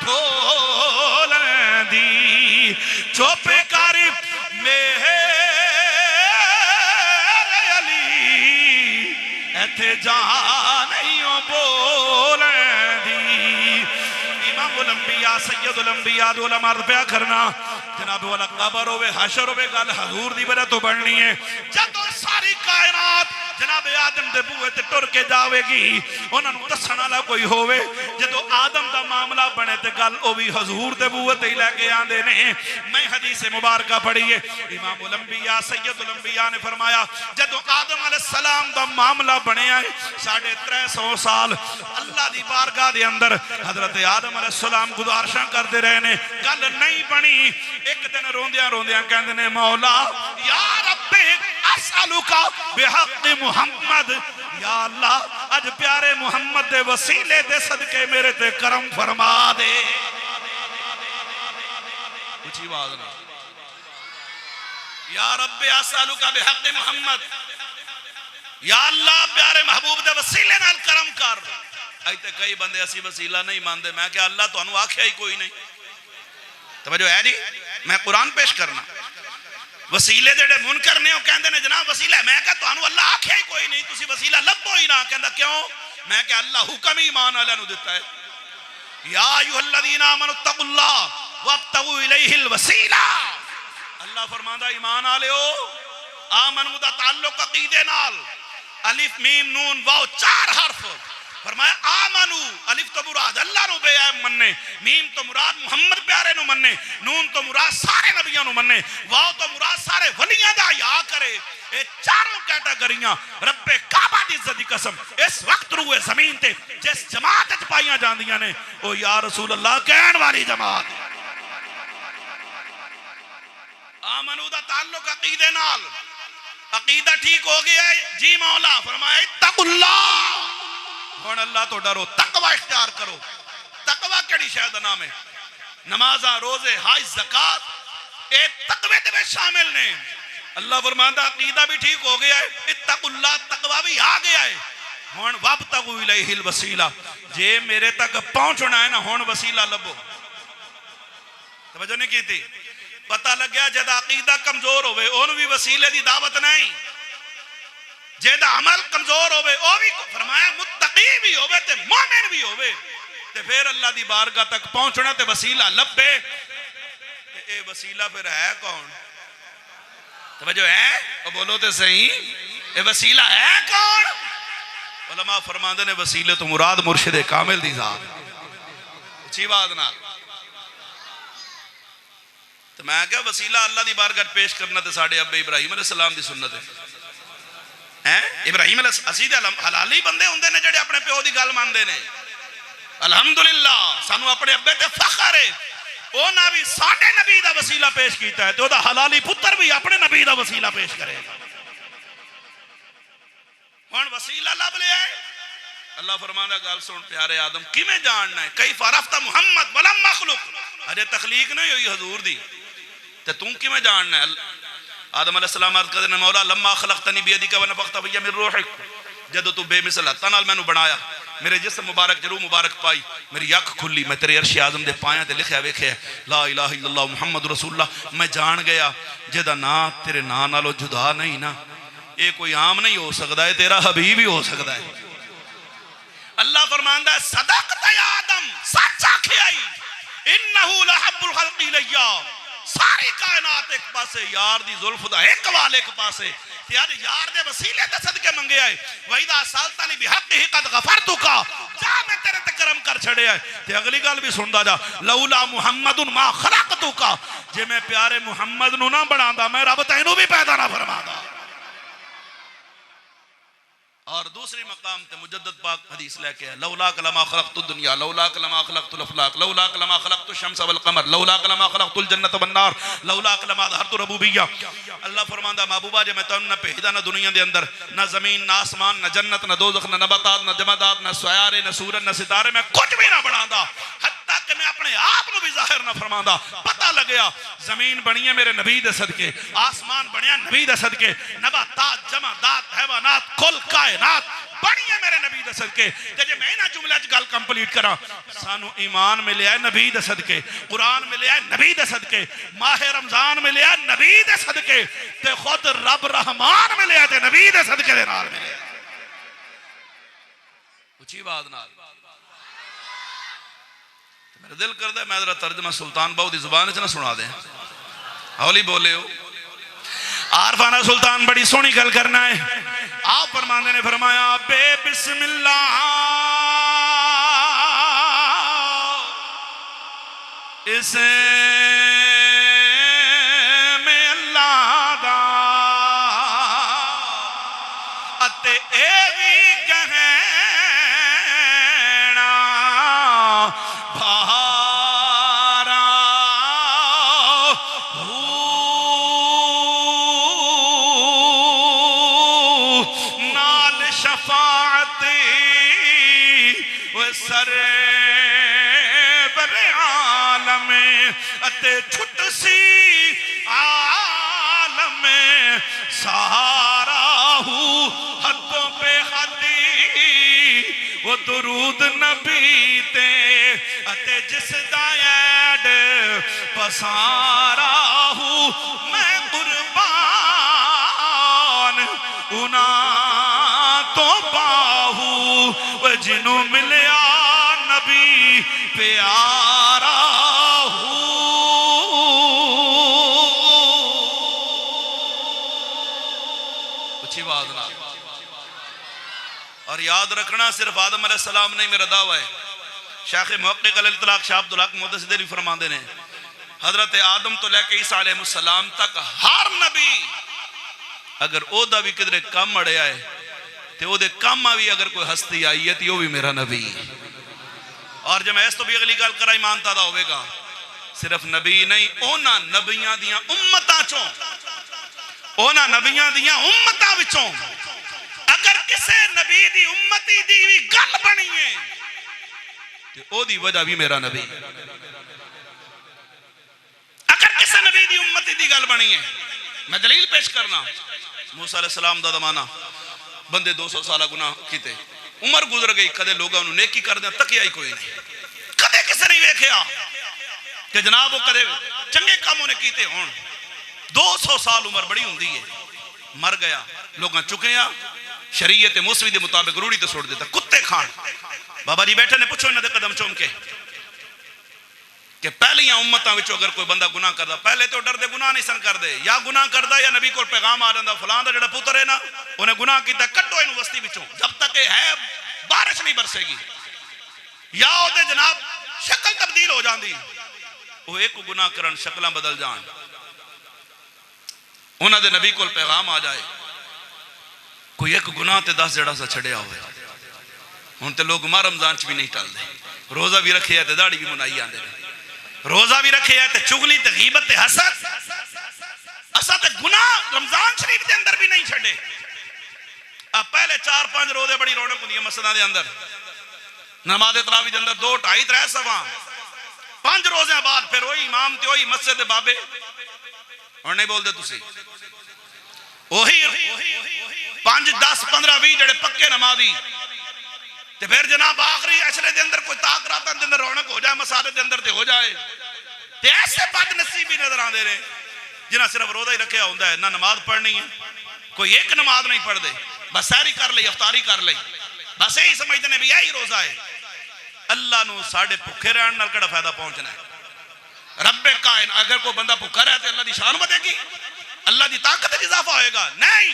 ढोल दी, चुप कर मेरे अली इथे जा नहीं बोल दी। इमामुल अंबिया सैयदुल अंबिया उलमा रुपया करना जनाब वाला कबर होवे हशर होवे गल हजूर दी वजह तो बननी है। जदों सारी कायनात जनाब आदम दे बूहे ते टुर के जावेगी उन्हां नूं दस्सण वाला कोई होवे, जदों आदम दा मामला बने ते गल ओ भी हजूर दे बूहे ते ही लेके आंदे ने। मैं हदीस मुबारका पढ़ी है, इमामुल अंबिया सैयदुल अंबिया ने फरमाया जदों आदम अलैहिस्सलाम दा मामला बनया है 350 साल अल्लाह दी बारगाह दे अंदर हजरत आदम अलैहिस्सलाम गुजारिशां करते रहे ने, गल नहीं बनी। एक दिन रोंदियां रोंदियां कहंदे ने मौला या रब्बी असअलुका बिहक़ मुहम्मद, या अल्लाह अज प्यारे मुहम्मद दे वसीले दे सदके मेरे ते करम फरमा दे। ऊंची आवाज ना या रब्बी असअलुका बिहक़ मुहम्मद, या अल्लाह प्यारे महबूब दे वसीले नाल करम कर। अज ते कई बंदे असी वसीला नहीं मानते। मैं क्या अल्लाह तुहानू आख्या ही कोई नहीं, तवज्जो है जी। मैं कुरान पेश करना वसीले जेडे मुनकर ने कहंदे ने जनाब वसीला, मैं क्या तुहानू अल्लाह आख्या ही कोई नहीं, तुसी वसीला लभो ही ना। कहंदा क्यों? मैं क्या अल्लाह हुक्म ही ईमान वालियां नू दिता है, या अय्युहल्लज़ीना आमनु तक़ुल्लाह वब्तगू इलैहिल वसीला। अल्लाह फरमांदा ईमान वालियो आमनु दा ताल्लुक अकीदे नाल, अलिफ मीम नून वाव 4 हर्फ। फरमाया आमनु अलिफ तो मुराद अल्लाह नु बे मन्ने, मीम तो मुराद मुहम्मद प्यारे नु मन्ने, नून तो मुराद सारे नबियां नु मन्ने, वाव तो मुराद सारे वलियां दा या करे। ये चारों कैटेगरियां रब्बे काबा दी इज्जत दी कसम इस वक्त रूए जमीन ते जिस जमात च पाईयां जांदियां ने ओ या रसूल अल्लाह कहण वाली जमात। आमनु दा ताल्लुक अकीदे नाल, अकीदा ठीक हो गया है जी मौला, फरमाया इत्तकुल्लाह, हुण अल्लाह तो डरो, तकवा इख्तियार करो। केड़ी शायद नाम है नमाजा रोजे हज ज़कात ए तकवे दे विच शामिल ने। अल्लाह फरमांदा अकीदा भी ठीक हो गया है, इत्तकुल्लाह तकवा भी आ गया है। हुण वब्तगू इलैहिल वसीला, जे मेरे तक पहुंचना है ना हुण वसीला लभो। तवज्जो नहीं की थी। पता लग गया जदा अकीदा कमजोर होवे ओनू भी वसीले दी दावत नहीं, जेदा अमल कमजोर होवे ओ भी फरमाया मुत्तकी भी होवे ते मोमिन भी होवे ते फिर अल्लाह दी बारगाह तक पहुंचना ते वसीला लभे। ते ए वसीला फिर है कौन? तवज्जो है ओ बोलो ते सही, ए वसीला है कौन? उलमा फरमांदे ने वसीले तो मुराद मुर्शिद कामिल दी जात। अच्छी बात ना तो मैं क्या वसीला अल्लाह दी बारगाह पेश करना ते साडे अब्बे इब्राहिम अलैहिस्सलाम दी सुन्नत है। इब्राहिम असी दे हलाली बंदे हुंदे ने जेड़े अपने प्यो दी गल मानदे ने। अल्हम्दुलिल्लाह सानू अपने अब्बे ते फखर है, ओना भी साडे नबी दा वसीला पेश कीता है ते ओदा हलाली पुत्र भी अपने नबी दा वसीला पेश करेगा। हुण वसीला लब लिया है। अल्लाह फरमांदा गल सुन प्यारे आदम किवें जानना है? कई फरफ्ता मुहम्मद वलम मखलूक, अरे तखलीक नहीं हुई हजूर दी ते तू किवें जानना है? आदम अलैहिस्सलाम अर्ज़ करदे ने मौला लम्मा खलक़तनी बियदिका व नफ़ख़्त फ़िया मिन रूहिक, जदों तू बेमिसल हत्थां नाल मैनू बनाया मेरे जिस्म मुबारक जरूर मुबारक पाई मेरी अख खुली मैं तेरे अर्श आज़म दे पायां ते लिखिया वेखिया ला इलाहा इल्लल्लाह मुहम्मद रसूलुल्लाह। मैं जान गया जेदा नां तेरे नां नालों जुदा नहीं ना, ये कोई आम नहीं हो सकता है, तेरा हबीब ही हो सकता है। अल्लाह फरमांदा है सदक़त या आदम, सच आखे आई इन्नहु लहब्बुल खल्क़ि इलैया। सारी कायनात एक पासे यार दी जुल्फ दा एक वाल एक पासे ते यार यार दे वसीले ते सदके मंगे आए। वइदा सालतनी बिहक़्क़िही क़द गफ़रतुका, जा मैं तेरे ते करम कर छड़िया है। ते अगली गल भी सुनदा जा लौला मुहम्मदुन मा खलक़तुका, जे मैं प्यारे मुहम्मद नु ना बनांदा मैं रब तैनू भी पैदा ना फरमांदा। और दूसरी मकाम ते मुजद्दद पाक हदीस लेके है लौला कलमा खलक़तुद दुनिया लौला कलमा खलक़तुल अफ़लाक लौला कलमा खलक़तुश शम्स वल क़मर लौला कलमा खलक़तुल जन्नत वन नार लौला कलमा ज़हरतु रबूबिय्या। अल्लाह फरमांदा महबूबा जे मैं तन्नू ना भेजदा ना दुनिया दे अंदर ना जमीन ना आसमान ना जन्नत ना दोज़ख ना नबातात ना जमादात ना सयारे ना सूरज ना सितारे मैं कुछ भी ना बनांदा, हत्ता कि मैं अपने आप को भी जाहिर ना फरमांदा। पता लग गया जमीन बनी है मेरे नबी दे सदके, आसमान बनया नबी दे सदके, नबातात जमादात हैवानात कुल कायनात बनी है मेरे नबी दे सदके। ते जे मैं ना जुमले च गल कंप्लीट करा सानू ईमान मिलिया है नबी दे सदके, कुरान मिलिया है नबी दे सदके, माह रमजान मिलिया नबी दे सदके, ते खुद रब रहमान मिलिया ते नबी दे सदके दे नाल मिलिया। उची बात नाल मेरा दिल करदा मैं जरा तर्जमा सुल्तान बाहू दी जुबान च ना सुना दे, हौली बोले हो। आरफाना सुल्तान बड़ी सोहनी गल करना है। आप फरमांदे ने फरमाया बे बिस्मिल्लाह इस में अल्लाह दा अते ए भी गहना भारा नाल शफाअत व सरे आलम अते छुट सी आलम सहारा हूँ हदों पे हदी वो दुरूद नबी ते अते जिस दायड पसारा हूँ मैं कुर्बान उना तो बाहू वो जिनू मिलया नबी प्यारा अच्छी बात ना। और याद रखना सिर्फ आदम अलैहिस्सलाम नहीं मेरा दावा है, शेख मुहक्किक अल इत्तलाक शाह अब्दुल हक मुहद्दिस भी फरमाते ने हजरत आदम तो लेके ईसा अलैहिस्सलाम तक हर नबी अगर ओदा भी किधरे कम अड़िया है तो ओदे कम भी अगर कोई हस्ती आई है तो वो भी मेरा नबी। और जब मैं इस तो भी अगली गल करा ईमानता दा होवेगा सिर्फ नबी नहीं ओना नबियां दियां उम्मतां चों ओना नबियां दियां उम्मतां विचों अगर किसी नबी दी उम्मती दी भी गल बनी है ते ओदी वजह भी मेरा नबी। अगर किसी नबी दी उम्मती दी गल बनी है, मैं दलील पेश करना। मूसा अलैहिस्सलाम दा ज़माना, बंदे 200 साल गुनाह कीते, उम्र गुजर गई, कदे लोगों ने नेकी करदे तकिया ही कोई नहीं, कदे किसी ने वेख्या कि जनाब वो कदे चंगे काम उन्हें कीते होण। 200 साल उम्र बड़ी हुंदी है, मर गया, लोग चुके आ शरीयत मूसवी के मुताबिक रूढ़ी तो सुट देता, कुत्ते खान। बाबा जी बैठे ने, पूछो इन्होंने कदम चूम के कि पहलियां उम्मतां विचों अगर कोई बंदा गुनाह करदा, पहले तो डरदे गुनाह नहीं सन करदे, या गुनाह करदा या नबी को पैगाम आ जांदा फलां दा जिहड़ा पुत्र है ना उन्हें गुनाह कीता, कड्डो इहनूं बस्ती विचों, जब तक ये है बारिश नहीं बरसेगी, या ओदे जनाब शक्ल तब्दील हो जाती, वो एक गुनाह करन शक्लां बदल जान, उन्हां दे नबी को पैगाम आ जाए, कोई एक गुनाह ते 10 जड़ा सा छड़िया होवे। हुण ते लोग मां रमजान च भी नहीं टलदे, रोजा भी रखे है ते दाढ़ी भी मुनाई आंदे ने, रोजा भी रखे है ते चुगली ते गीबत ते हसद, असा ते गुनाह रमजान शरीफ के अंदर भी नहीं छड़े। अब पहले 4-5 रोजे बड़ी रौनक हुंदी है मस्जिदां दे अंदर, नमाज तरावी दे अंदर 2, 2.5, 3 सवा, 5 रोज़िਆਂ बाद फिर वही इमाम ते वही मस्जिद दे बाबे, और नहीं बोलते तुसी वही 5, 10, 15, 20 जड़े पक्के नमाजी, ते फिर जनाब आखिरी अशरे दे अंदर कोई ताक रातां दे अंदर रौनक हो जाए, मसाले दे अंदर ते हो जाए, ते ऐसे बदनसीबी नजर आंदे ने जिन्हां सिर्फ रोजा ही रखिया हुंदा है, ना नमाज पढ़नी है, कोई एक नमाज नहीं पढ़ते, बस सहरी कर ली, अफतारी कर ली, बस यही समझते हैं भी यही रोजा है। अल्लाह नूं साडे भुखे रहण नाल किहड़ा फायदा पहुंचना है? रब्बे कायन अगर कोई बंदा भुखा रहे तो अल्लाह की शान बढ़ेगी, अल्लाह की ताकत में इजाफा होएगा? नहीं,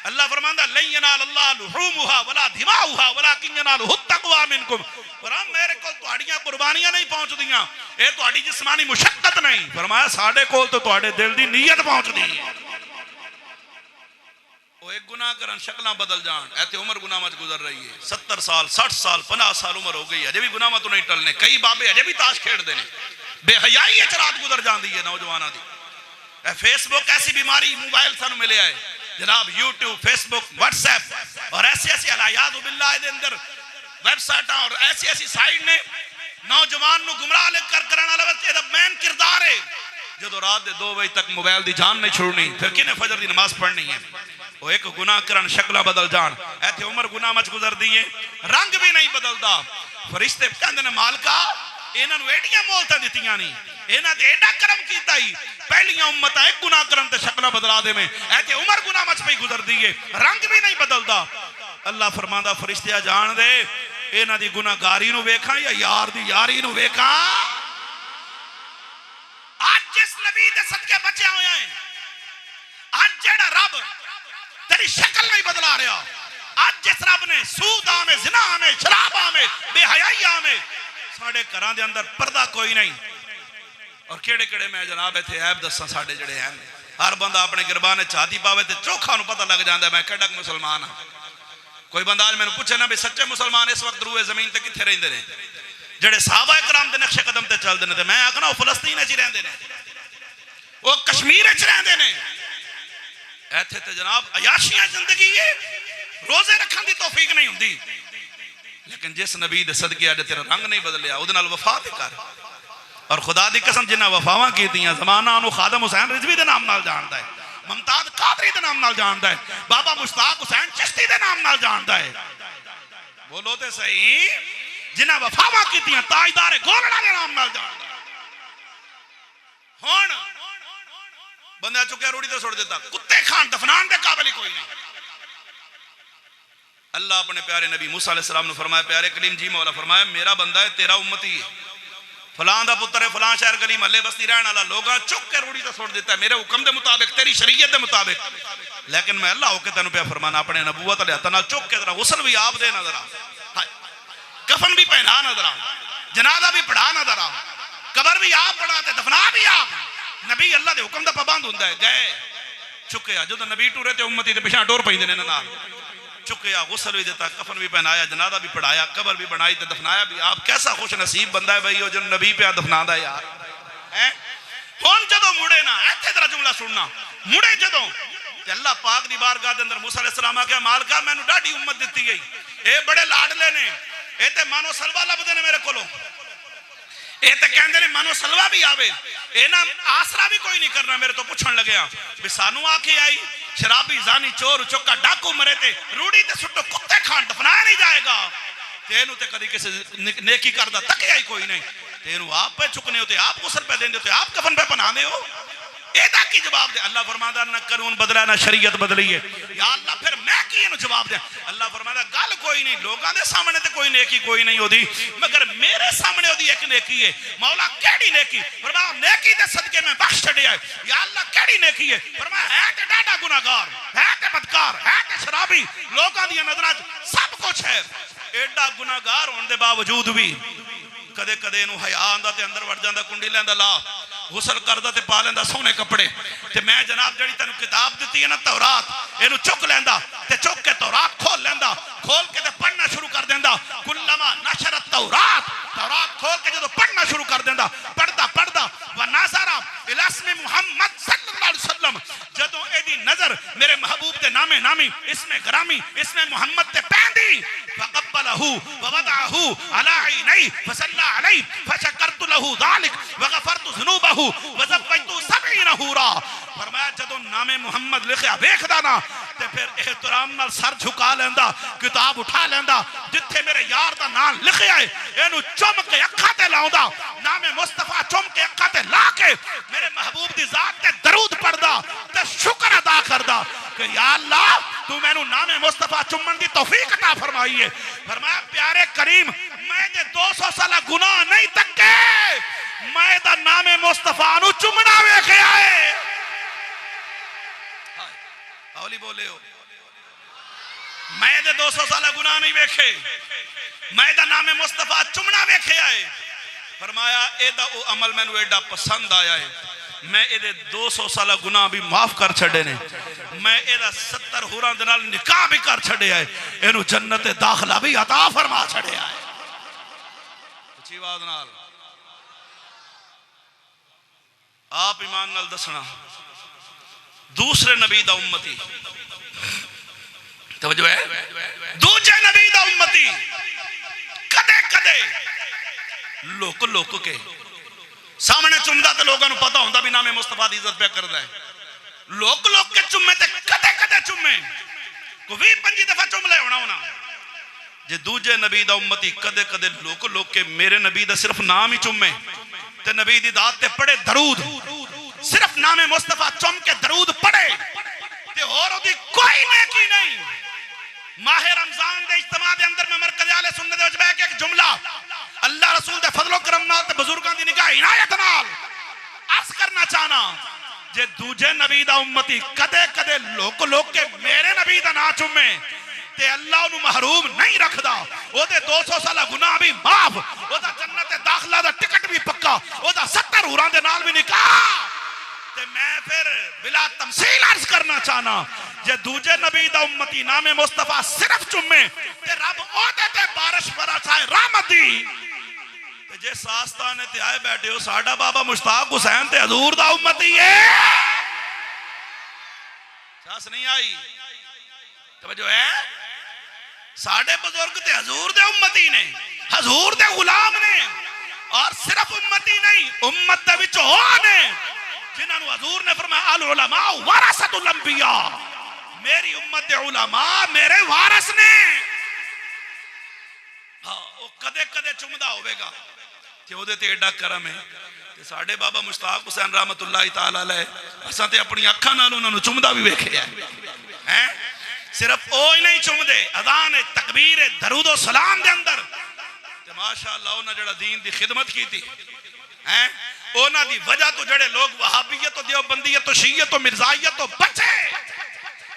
अल्लाह फरमांदा लन यनाल अल्लाह लुहूमुहा वला दिमाउहा वलाकिन यनालुहु तक़वा मिनकुम। फरमाया मेरे कोल तुहाड़ियां कुर्बानियां नहीं पहुंचदियां, ये तुहाड़ी जिस्मानी मुशक्कत नहीं, फरमाया साडे कोल तो तुहाडे दिल दी नीयत पहुंचदी है। वो एक गुनाह करन शक्लां बदल जान, ऐते उम्र गुनाह मच गुजर रही है, 70 साल 60 साल 50 साल उम्र हो गई, अजे भी गुनाह तो नहीं टलने, कई बाबे अजे भी ताश खेडदे ने, बेहयाई च रात गुजर जाती है नौजवानों की। फेसबुक ऐसी बीमारी, मोबाइल सानू मिले है जनाब, यूट्यूब, फेसबुक, व्हाट्सएप और ऐसे ऐसे अलायाद बिल्लाह दे अंदर वेबसाइट और ऐसी ऐसी साइट ने नौजवान नू गुमराह कर करने वाला बस मेन किरदार है। जो रात दे 2 बजे तक मोबाइल की जान नहीं छोड़नी, फिर किने फजर की नमाज पढ़नी है? वो एक गुनाह करन शक्ला बदल जान, ऐथे उम्र गुनाह मच गुजरदी है, रंग भी नहीं बदलता। फरिश्ते कहंदे ने मालका इन्हां नू एडियां मोहलतां दित्तियां नहीं, इन्हां ते एडा करम कीता ही, पहलियां उम्मतां एक गुनाह करन ते शक्ला बदला देवें, ऐथे उम्र गुनाह मच पई गुजरदी है, रंग भी नहीं बदलता। अल्लाह फरमांदा फरिश्ते जान दे इन्हां दी गुनाहगारी नू वेखां या यार दी यारी नू वेखां। आज जिस नबी दे सदके बचे होए हैं, आज जेड़ा रब तेरी शक्ल नहीं बदला रहा, आज जिस रब ने सूद में, जिना में, शराब में, बेहयाई में साडे घरां दे अंदर पर्दा कोई नहीं, और केड़े केड़े मैं जनाब इत्थे ऐब दस्सां साडे जेड़े हैं, हर बंदा अपने गिरबान च हाथी पावे ते चोखा नूं पता लग जांदा मैं केड़ा मुसलमान हां। कोई बंदा आज मैनूं पुछे ना भी सच्चे मुसलमान इस वक्त रूए जमीन ते कित्थे रहिंदे ने, जेड़े सहाबा इकराम दे नक्शे कदम ते चलदे ने, ते मैं आखना वो फलस्तीन च रहिंदे ने, वो कश्मीर च रहिंदे ने, ऐथे ते जनाब अयाशियां जिंदगी है, रोजे रखण दी तौफीक नहीं हुंदी। लेकिन जिस नबी दे सदके अज तेरा रंग नहीं बदलिया, उहदे नाल वफा ते कर, और खुदा दी कसम जिन्हां वफावां कीतियां, ज़माना उहनूं खादम हुसैन रिजवी दे नाम नाल जानदा है, मुमताज कादरी दे नाम नाल जानदा है, बाबा मुश्ताक हुसैन चिश्ती दे नाम नाल जानदा है। बोलो ते सही, जिन्हां वफावां कीतियां ताजदार गोलड़ा दे नाम नाल जानदा है। हुण बंदा चुक्या रूढ़ी तो सुट देता, कुत्ते खान दफनान दे काबिल ही कोई नहीं। अल्लाह अपने प्यारे नबी मूसा अलैहिस्सलाम ने फरमाया, प्यारे कलीम जी मौला फरमाया मेरा बंदा है, तेरा उम्मती है, फलां दा पुत्र है, फलां शहर गली महल्ले बस्ती रहने वाला, लोग चुक के रूढ़ी तो सुट देता है मेरे हुक्म के मुताबिक, तेरी शरीयत के मुताबिक। लेकिन मैं अल्लाह होके तेन पे फरमाना, अपने नबूवत वाले हत्थ नाल चुक के जरा गुस्ल भी आप दे ना, जरा कफन भी पहना ना, जरा जनाजा भी पढ़ा ना, जरा कबर भी आप पढ़ा ते दफना भी आप। नबी अल्लाह के हुक्म का पाबंद हुंदा है, गए चुकया, जो नबी टूरे ते उम्मती दे पिछां टुर पैंदे ने नाल, चुकया, गुस्ल भी दिता, कफन भी पहनाया, जनाजा भी पढ़ाया, कबर भी बनाई ते दफनाया भी आप। कैसा खुश नसीब बंदा है भाई वो जो नबी पे दफनादा यार है। हुण जदों मुड़े ना, इत्थे जरा जुमला सुनना, मुड़े जदों ते अल्लाह पाक दी बारगाह दे अंदर मूसा अलैहिस्सलाम आख्या, मालका मैनूं डाडी उम्मत दित्ती गई, ये बड़े लाडले ने, ये तो मानो सलवा लभदे ने मेरे कोलों, ये तो कहते ने मानो सलवा भी आवे, ये ना आसरा भी कोई नहीं करना। मेरे तो पूछन लगे भी सानू आके आई शराबी जानी चोर चौका डाकू मरे ते रूड़ी ते सुट्टो कुत्ते खान दफनाया नहीं जाएगा, तेनू ते कदी किसी नेकी करदा तकिया ही कोई नहीं, तेनू आप पे चुकने होते, आप गुस्ल पे देंदे होते, आप कफन पे पहनाने हो, एदा की जवाब दे। अल्लाह फरमादा ना कानून बदला ना शरीयत बदली है, या अल्लाह फिर मैं की इनु जवाब दे। अल्लाह फरमादा गल कोई नहीं, लोगों दे सामने ते कोई नेकी कोई नहीं होदी, मगर मेरे सामने ओदी एक नेकी है। मौला केड़ी नेकी? फरमाया नेकी दे सदके मैं बख्श छड़िया है। या अल्लाह केड़ी नेकी है? फरमाया है ते डाडा गुनाहगार, है ते बदकार, है ते शराबी, लोगों दी नजरां च सब कुछ है, एडा गुनाहगार होने के बावजूद भी कदे कदे इनू हया आंदा ते अंदर वड़ जांदा, कुंडी लैंदा ला, गुसल करदा ते पा लैंदा सोहने कपड़े, ते मैं जनाब जड़ी तेनू किताब दित्ती है ना तौरात, इनू चुक लैंदा ते चुक के तौरात खोल लैंदा, खोल के ते पढ़ना शुरू कर देंदा। कुल्लमा नशरत तौरात, तौरात खोल के जदों पढ़ना शुरू कर देंदा, पढ़दा पढ़दा व नाज़रा इला इस्म मुहम्मद सल्लल्लाहु अलैहि वसल्लम, जदों एदी नजर मेरे महबूब दे नामे नामी इसमें ग्रामी इसमें मुहम्मद ते पैंदी, फक़ब्बलहु व वदअहु अला ऐनई फसल्ला अलैहि फशकरतु लहु ज़ालिक व गफरतु ज़ुनूबहु व ज़ब्बैतु सबईन हुरा। फरमाया जदों नामे मुहम्मद लिखिया वेखदा ना ते फिर एहतराम नाल सर झुका लेंदा, किताब उठा लेंदा, जिथे मेरे यार दा नाम लिखिया है इनू चुम के अखां ते लाउंदा, नामे मुस्तफा चुम के अखां ते ला के मेरे महबूब दी जात ते दरूद पढ़दा ते शुक्र अदा करदा कि या अल्लाह तू मैनू नामे मुस्तफा चुमन दी तौफीक अता फरमाई है। फरमाया प्यारे करीम मैं ते 200 साल गुनाह नहीं तके, मैं दा नामे मुस्तफा नु चुमना वेखिया है। हौली बोले हो, मैं दे 200 साल गुनाह नहीं वेखे, मैं दा नामे मुस्तफा चुमना वेखिया है। फरमाया एदा ओ अमल मैनू एडा पसंद आया है, मैं एदे 200 साल गुनाह भी माफ कर छड़े ने, मैं एदा 70 हुरां दे नाल निकाह भी कर छड़िया है, एनू जन्नत दाखला भी अता फरमा छड़िया है। अच्छी बात नाल आप ईमान नाल दसना दूसरे नबी दा उम्मती, तवज्जो है, दूजे नबी दा उम्मती कदे कदे लोक लोक के सामने चुमदा ते लोगों को पता होंदा भी नामे मुस्तफा दी इज्जत पे करदा है, लोक लोक के चुमे ते कदे कदे चुमे को 20-25 दफा चुम ले होना होना। जे दूजे नबी दा उम्मती कदे कदे लोक लोक के मेरे नबी दा सिर्फ नाम ही चुमे ते नबी दी दात ते पढ़े दरूद, सिर्फ नामे मुस्तफा चुम के दरूद पढ़े ते और ओदी कोई नेकी नहीं। माह रमजान दे इज्तिमा दे अंदर में मरकज़ आले सुन्नत दे विच बैठ के एक जुमला अल्लाह रसूल दे फजलो करम नाल ते बुजुर्गां दी निगाह इनायत नाल अर्ज करना चाहना, जे दूजे नबी दा उम्मती कदे कदे लोक लोक के मेरे नबी दा ना चुमे ते अल्लाह उन्हें महरूम नहीं रखदा, ओदे 200 साल गुनाह भी माफ, ओदा जन्नत दाखला दा टिकट भी पक्का, ओदा 70 हुरां दे नाल भी निकाह। ते मैं फिर बिला तमसील अर्ज करना चाहना, जे दूजे नबी दा उम्मती नामे मुस्तफा सिर्फ चुमे ते रब ओदे ते बारिश बरसाए रहमत दी, ते जे आस्थाने ते आए बैठे हो साडा बाबा मुश्ताक हुसैन ते हजूर दा उम्मती है, सास नहीं आई तवज्जो है, साडे बुजुर्ग ते हजूर दे उम्मती ने, हजूर दे गुलाम ने, और सिर्फ उम्मती नहीं उम्मत दे विच हो ने जिन्होंने हजूर ने फरमाया अल उलमा वरसतुल अंबिया, मेरी उम्मत दे उलमा मेरे वारिस ने। हाँ वो कदे कदे चुमदा होवेगा ते ओदे ते एडा करम है ते साडे बाबा मुश्ताक हुसैन रहमतुल्लाह तआला अलैह असां ते अपनी अखां नाल उन्हां नु चुमदा भी वेखिया है। सिर्फ ओ ही नहीं चुमदे, अज़ान तकबीर दरूद और सलाम दे अंदर ते माशाअल्लाह उन्हां जेड़ा दीन दी खिदमत कीती है, उन्हां दी वजह तो जड़े लोग वहाबियत तो देवबंदियत तो शियत तो मिर्जाइयत तो बचे,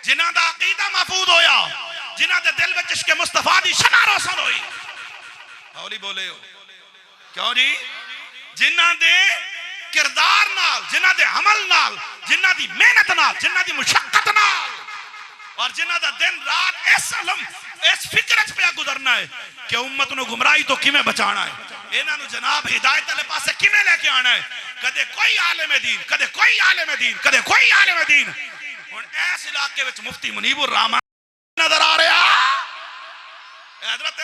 जिन्हां दा अकीदा महफूज होया, जिन्हां दे दिल विच इश्क मुस्तफा दी शना रोशन होई। हौली बोले हो क्यों जी? जिन्हां दे किरदार नाल, जिन्हां दे अमल नाल, जिन्हां दी मेहनत नाल, जिन्हां दी मुशक्कत नाल, और जिन्हां दा दिन रात इस इल्म इस फिक्र च पे गुजरना है कि उम्मत नु गुमराही तो किवें बचाना है, इन्हां नु जनाब हिदायत वाले पासे किवें लेके आना है। कदे कोई आलिम दीन, कदे कोई आलिम दीन, कदे कोई आलिम दीन। हुण इस इलाके विच मुफ्ती मुनीबुर रहमान नजर आ रहा, हजरत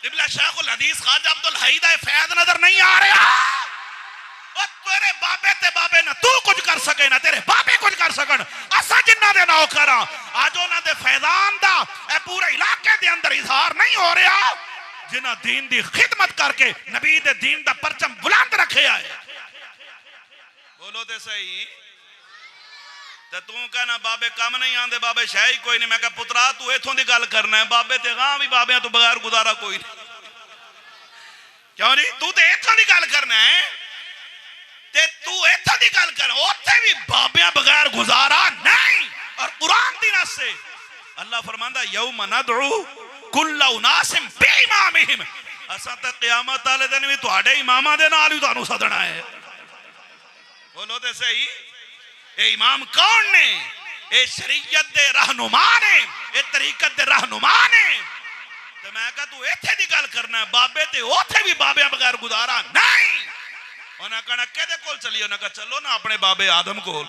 क़िबला शेखुल हदीस ख्वाजा अब्दुल हई दा फैज़ नजर नहीं आ रहा। और तेरे बाबे ते बाबे ना तू कुछ कर सके ना तेरे बाबे कुछ कर सकन। असा जिन्ना दे नौकर हां, अज उन्हां दे फैज़ान दा ए पूरे इलाके दे अंदर इजहार नहीं हो रहा, जिन्हां दीन दी खिदमत करके नबी दे दीन दा परचम बुलंद रखे है। बोलो ते सही। ते तू कहना बाबे कम नहीं आंदे, बाबे शह ही कोई नहीं। मैं कहा पुत्रा तू इथों की गल करना है, बाबे ते गां भी बाबियां तो बगैर गुजारा कोई नहीं। क्यों नहीं? तू तो इथों की गल करना है, ते तू इथों की गल कर, उत्थे भी बाबियां बगैर गुजारा नहीं। और कुरान दी नस से अल्लाह फरमांदा यौम नदउ कुल्ला उनासिम बिइमामिहिम, असा ते क़यामत वाले दिन भी तुहाडे इमामां दे नाल ही तुहानू सदना है। बोलो ते सही। ये इमाम कौन ने? ये शरीयत दे रहनुमा ने, ये तरीकत दे रहनुमा ने। तो मैं कहा तू इत्थे दी गल करना है, बाबे ते ओथे भी बाबे बगैर गुजारा नहीं। उन्हें कहना केदे कोल चलिए? उन्हें कहा चलो ना अपने बाबे आदम कोल।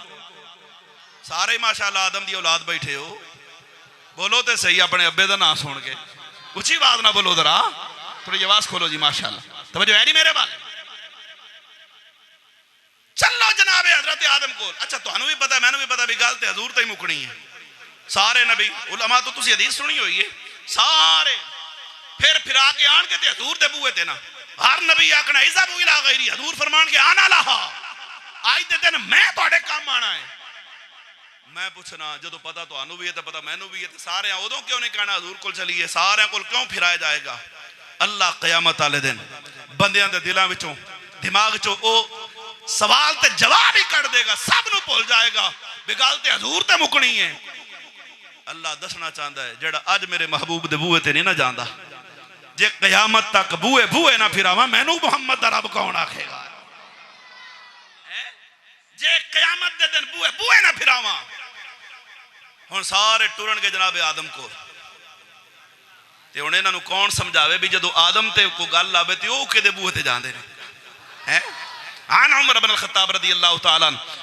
सारे माशाअल्लाह आदम दी औलाद बैठे हो। बोलो ते सही अपने अब्बे दा नाम सुन के। उची आवाज ना बोलो जरा, थोड़ी आवाज खोलो जी माशाअल्लाह। तवज्जो है नहीं मेरे वाल? चलो जनाबे हजरत आदम को। अच्छा तुहानू भी पता मैनू भी पता भी गल ते हजूर ते ही मुकनी है। सारे नबी उलमा तो तुसी हदीस सुनी हुई है, सारे फिर फिरा के आन के ते हजूर दे बूहे ते ना हर नबी आखना इज़ा बू इला गैरी, हजूर फरमान के आना लहा आज दे दिन मैं तुहाडे काम आना है। मैं पूछना जदों पता तुहानू भी है तो पता मैनू भी है, तो सारे उदों क्यों नहीं कहना हजूर कोल चलीए? सारे कोल क्यों फिराया जाएगा? अल्लाह क़यामत वाले दिन बंदियां दे दिलां विचों दिमाग चों ओ सवाल ते जवाब ही कर देगा, सब नु भूल जाएगा भी गल ते हजूर ते मुकनी है। अल्लाह दसना चाहता है जेड़ा अज मेरे महबूब दे बूहे ते नहीं ना जांदा, जे क़यामत तक बूहे बूहे ना फिरावा मैनू मुहम्मद दा रब कौन आखेगा? जे क़यामत दे दिन बूहे बूहे ना फिरावा। हुण सारे टुरन के जनाबे आदम को, ते हुण इन्हां नू कौन समझावे भी जदों आदम ते कोई गल आवे ते ओह किदे बूहे ते जांदे ने? हैं आन उमर बिन अल-खत्ताब रज़ियल्लाहु तआला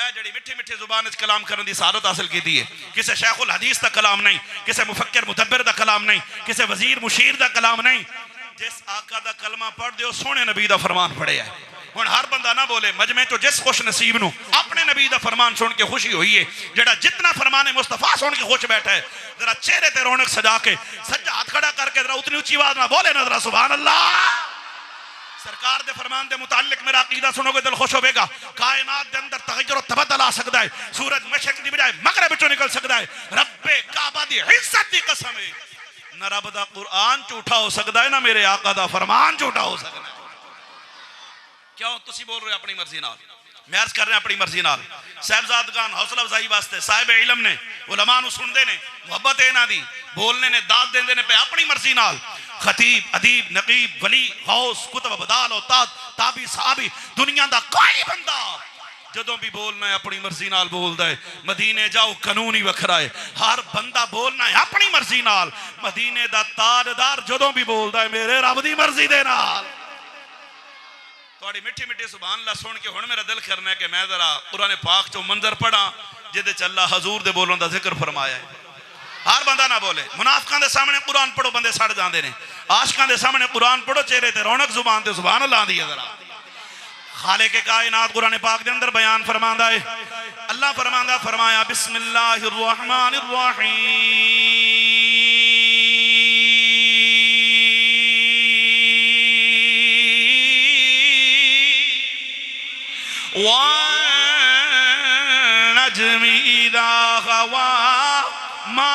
ए जड़ी मिठी मिठी जुबान च कलाम करने दी सादत हासिल की है, किसी शेखुल हदीस दा कलाम नहीं, किसी मुफक्किर मुदब्बिर दा कलाम नहीं, किसी वजीर मुशीर दा कलाम नहीं। जिस आका दा कलमा पढ़ दे सोने नबी दा फरमान पढ़े है। हुण हर बंदा ना बोले मजमे तो जिस खुश नसीब नु अपने नबी दा फरमान सुन के खुशी हुई है, जेड़ा जितना फरमाने मुस्तफा सुन के खुश बैठा है, जरा चेहरे ते रौनक सजा के सज्जा हाथ खड़ा करके जरा उतनी ऊंची आवाज ना बोले ना जरा सुभान अल्लाह। सरकार दे फरमान दे मुतालिक मेरा अकीदा सुनोगे दिल खुश होगा। कायनात दे अंदर तगय्युर और तबदल आ सकता है, सूरज मशरिक दी बजाय मगरिब विचों निकल सकता है। रब्बे काबा दी इज्जत दी कसम है, ना रब दा कुरान झूठा हो सकता है ना मेरे आका दा फरमान झूठा हो सकता है। क्यों तुसी बोल रहे हो अपनी मर्जी नाल? मैं अर्ज कर रहे हैं अपनी मर्जी नाल। साहिबजादगान हौसला अफजाई वास्ते साहिब इलम ने उलमा नु सुनदे ने, मुहब्बत है इन्हां दी, बोलने ने दाद देंदे ने पे अपनी मर्जी नाल। खतीब अदीब नकीब वली गौस कुतुब बदाल औताद ताबी साहबी दुनिया दा कोई बंदा जदों भी बोलना है अपनी मर्जी नाल बोलदा है। मदीने जाओ कानून ही वखरा है, हर बंदा बोलना है अपनी मर्जी नाल। मदीने दा ताजदार जदों भी बोलदा है मेरे रब दी मर्जी दे नाल। थोड़ी मिठी मिठी सुभान अल्लाह सुन के हुण मेरा दिल करना है कि मैं जरा कुरान पाक चो मंजर पढ़ा जिहदे च अल्लाह हजूर दे बोलण दा जिक्र फरमाया है। हर बंदा ना बोले, मुनाफिकां दे सामने कुरान पढ़ो बंदे सड़ जाते हैं, आशिकां दे सामने कुरान पढ़ो चेहरे ते रौनक जुबान ते सुभान अल्लाह दी है। जरा खालिक कायनात कुरान पाक दे अंदर बयान फरमांदा है, अल्लाह फरमांदा फरमाया बिस्मिल्लाहिर रहमानिर रहीम वन्नज्मि इज़ा हवा मा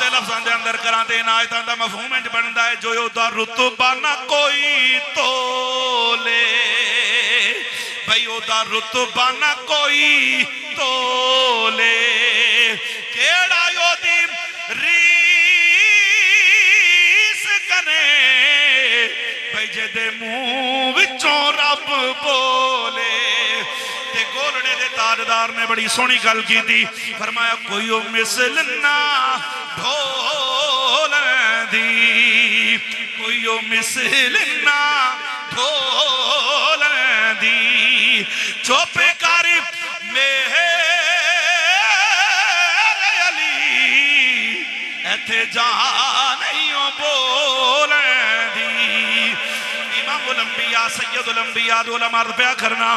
दे लफ्ज़ां दे अंदर करां ते इनायतां दा मफहूम इंज बनदा है जो ओदा रुतबा ना कोई तोले भाई ओदा रुतबा ना कोई तोले केड़ा ओदी रीस करे भाई जेदे मुंह विचों रब बोले ते गोलड़े दे ताजदार ने बड़ी सोहनी गल की थी फरमाया कोई ओ मिसल ना ढोल दी कोई ओ मिसल ना ढोल दी चुप कर मेरे अली इथे जा नहीं ओ बोल दी इमामुल अंबिया सैयदुल अंबिया दोला मर्द पिया करना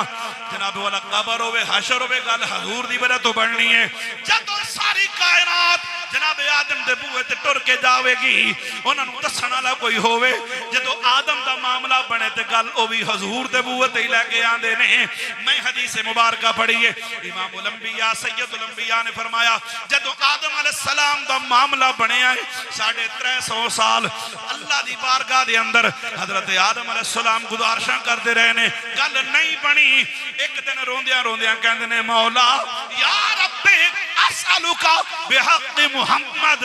जनाब वाला कबर होवे हशर होवे गल हजूर दी वजह तो बननी है जब सारी कायनात जनाब आदम दे बूहे ते टुर के जावेगी उन्हां नूं दस्सण वाला कोई होवे जदों आदम दा मामला बने ते गल ओ भी हजूर दे बूहे ते ही लेके आंदे ने मैं हदीस मुबारक पढ़ी है इमामुल अंबिया सैयदुल अंबिया ने फरमाया जदों आदम अलैहिस्सलाम दा मामला बनया है 350 साल अल्लाह दी बारगाह दे अंदर हजरत आदम अलैहिस्सलाम गुजारिशां करते रहे ने गल नहीं बनी एक दिन रोंदियां रोंदियां कहंदे ने मौला या रब्बे असअलुका बिहक़ मुहम्मद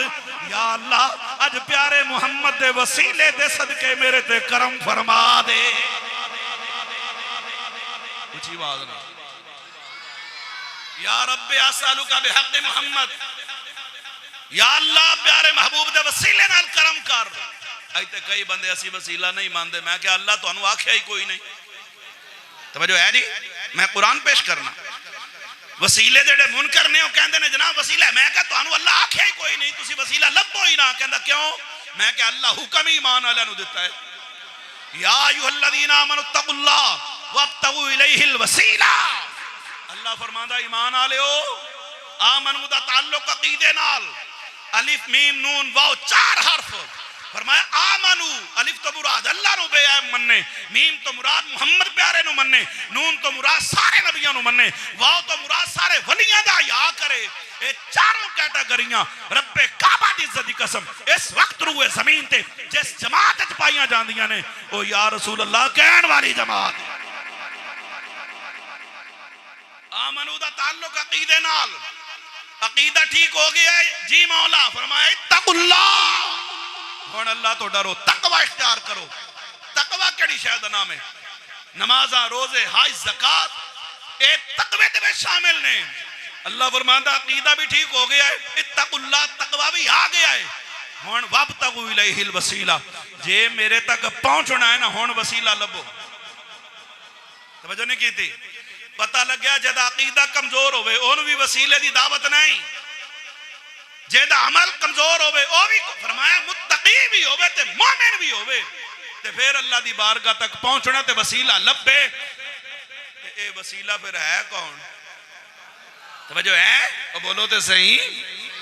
या अल्लाह अज प्यारे मुहम्मद दे वसीले दे सदके मेरे ते करम फरमा दे ऊंची आवाज ना या रब्बे असअलुका बिहक़ मुहम्मद या अल्लाह प्यारे महबूब दे वसीले नाल करम कर अज ते कई बंदे असी वसीला नहीं मानते मैं क्या अल्लाह तुहानू आख्या ही कोई नहीं तवज्जो है जी मैं कुरान पेश करना वसीले जेडे मुनकर ने कहंदे ने जनाब वसीला मैं क्या तुहानू अल्लाह आख्या ही कोई नहीं तुसी वसीला लभो ही ना कहंदा क्यों मैं क्या अल्लाह हुक्म ही ईमान वालियां नू दिता है या अय्युहल्लज़ीना आमनु तकुल्लाह वब्तगू इलैहिल वसीला अल्लाह फरमांदा ईमान वालियो आमनु दा ताल्लुक अकीदे नाल अलिफ मीम नून वाव 4 हर्फ फरमाया आमनु अलिफ तो मुराद अल्लाह नु बे मन्ने मीम तो मुराद मुहम्मद प्यारे नु मन्ने नून तो मुराद सारे नबियां नु मन्ने वाव तो मुराद सारे वलियां दा या करे ये चारों कैटेगरियां रब्बे काबा दी इज्जत दी कसम इस वक्त रूए जमीन ते जिस जमात च पाईयां जांदियां ने ओ या रसूल अल्लाह कहण वाली जमात आमनु दा ताल्लुक अकीदे नाल अकीदा ठीक हो गया है जी मौला फरमाया इत्तकुल्लाह हुण अल्लाह तो डरो तकवा इख्तियार करो तकवा केड़ी शय दा नाम है नमाज़ां रोजे हज ज़कात ए तकवे दे विच शामिल ने अल्लाह फरमांदा अकीदा भी ठीक हो गया है इत्तकुल्लाह तकवा भी आ गया है हुण वब्तगू इलैहिल वसीला जे मेरे तक पहुंचना है ना हुण वसीला लभो तवज्जो नहीं कीती पता लग गया जद अकीदा कमजोर होवे ओनू भी वसीले दी दावत नहीं जेदा अमल कमजोर होवे ओ भी फरमाया मुत्तकी भी होवे ते मोमिन भी होवे ते फिर अल्लाह दी बारगाह तक पहुंचना ते वसीला लभे ते ए वसीला फिर है कौन तवज्जो है ओ बोलो ते सही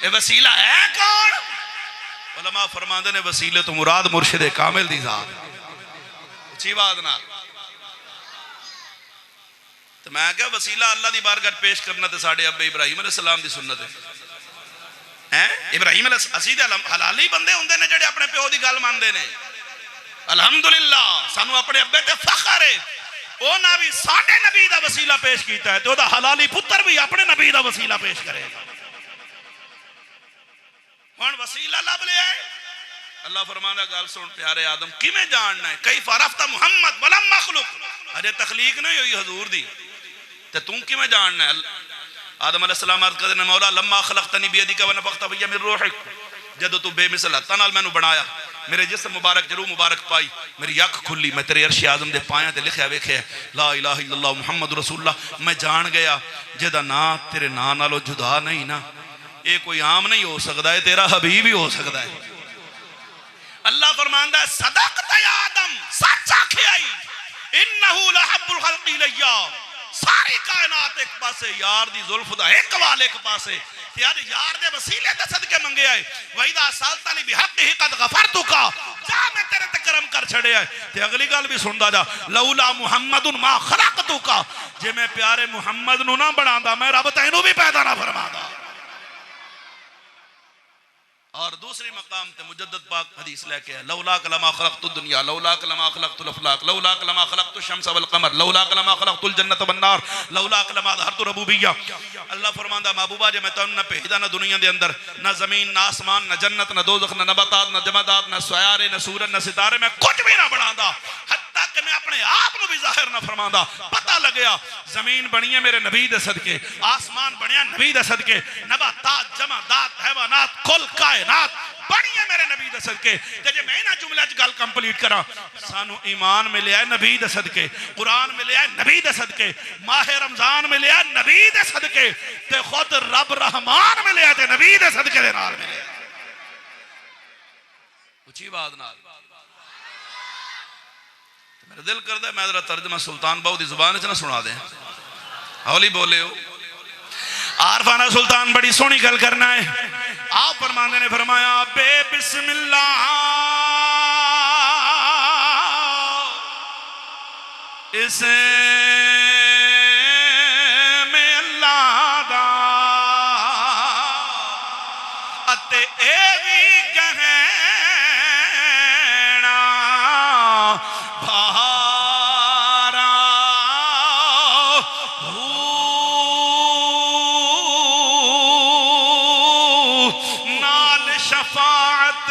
ए वसीला है कौन उलमा फरमांदे ने वसीले तो मुराद मुर्शिद कामिल दी जात अच्छी बात ना तो मैं क्या वसीला अल्लाह दी बारगाह पेश करना ते साडे अब्बे इब्राहिम अलैहिस्सलाम दी सुन्नत है इब्राहिम असी ते हलाली बंदे हुंदे ने जेडे अपने प्यो दी गल मानदे ने अल्हम्दुलिल्लाह सानू अपने अब्बे ते फखर है ओना भी साडे नबी दा वसीला पेश कीता है ते ओदा हलाली पुत्र भी अपने नबी दा वसीला पेश करेगा हुण वसीला लब लिया है अल्लाह फरमांदा गल सुन प्यारे आदम किवें जानना है कई फरफ्ता मुहम्मद वलम मखलूक अरे तखलीक नहीं हुई हजूर दी ते तू किवें जानना है आदम अलैहिस्सलाम अर्ज़ करदे ने मौला लम्मा खलक़तनी बियदिका व नफ़ख़्त फ़िया मिन रूहिक जदों तू बेमिसल हत्थां नाल मैनू बनाया मेरे जिस्म मुबारक जरूर मुबारक पाई मेरी अख खुली मैं तेरे अर्श आज़म दे पायां ते लिखिया वेखिया ला इलाहा इल्लल्लाह मुहम्मद रसूलुल्लाह मैं जान गया जेदा नां तेरे नां नालों जुदा नहीं ना ये कोई आम नहीं हो सकता है तेरा हबीब ही हो सकता है अल्लाह फरमांदा है सदक़त या आदम सच आखिया इन्नहु लहब्बुल खल्क़ि इलैया सारी कायनात एक पासे यार दी जुल्फ दा एक वाल एक पासे यार यार दे वसीले ते सदके मंगे आए वइदा सालतानी बिहक़्क़ि कद गफरतुका जा मैं तेरे ते करम कर छड़े है ते अगली गल भी सुनदा जा लौला मुहम्मदुन मा खलक़तुका जे मैं प्यारे मुहम्मद नु ना बनांदा मैं रब तैनू भी पैदा ना फरमांदा और दूसरी मकाम ते मुजद्दद पाक हदीस लेके है, लौला कलमा खलक़तुद दुनिया, लौला कलमा खलक़तुल अफ़लाक, लौला कलमा खलक़तुश शम्स वल क़मर, लौला कलमा खलक़तुल जन्नत वन नार, लौला कलमा ज़हरतु रबूबिय्या। अल्लाह फरमांदा महबूबा जे मैं तन्नू न भेजा न दुनिया दे अंदर न जमीन न आसमान न जन्नत न दोज़ख न नबातात न जमादात न सयारे न सूरज न सितारे, मैं कुछ भी ना बनांदा, हत्ता कि मैं अपने आप को भी जाहिर ना फरमांदा। पता लग गया जमीन बनी है मेरे नबी दे सदके, आसमान बनया नबी दे सदके, नबातात जमादात हैवानात कुल कायनात बनी है मेरे नबी दे सदके। ते जे मैं ना जुमले च गल कंप्लीट करा, सानू ईमान मिले है नबी दे सदके, कुरान मिले है नबी दे सदके, माह रमजान मिले है नबी दे सदके, ते खुद रब रहमान मिले है ते नबी दे सदके दे नाल मिले। उची बात नाल मेरा दिल करदा मैं जरा तर्जमा सुल्तान बाहू दी जुबान च ना सुना दे, हौली बोले हो। आरफाना सुल्तान बड़ी सोहनी गल करना है। आप फरमांदे ने फरमाया बे बिस्मिल्लाह इसे में अल्लाह दा अते ए भी गहना भारा नाल शफाअत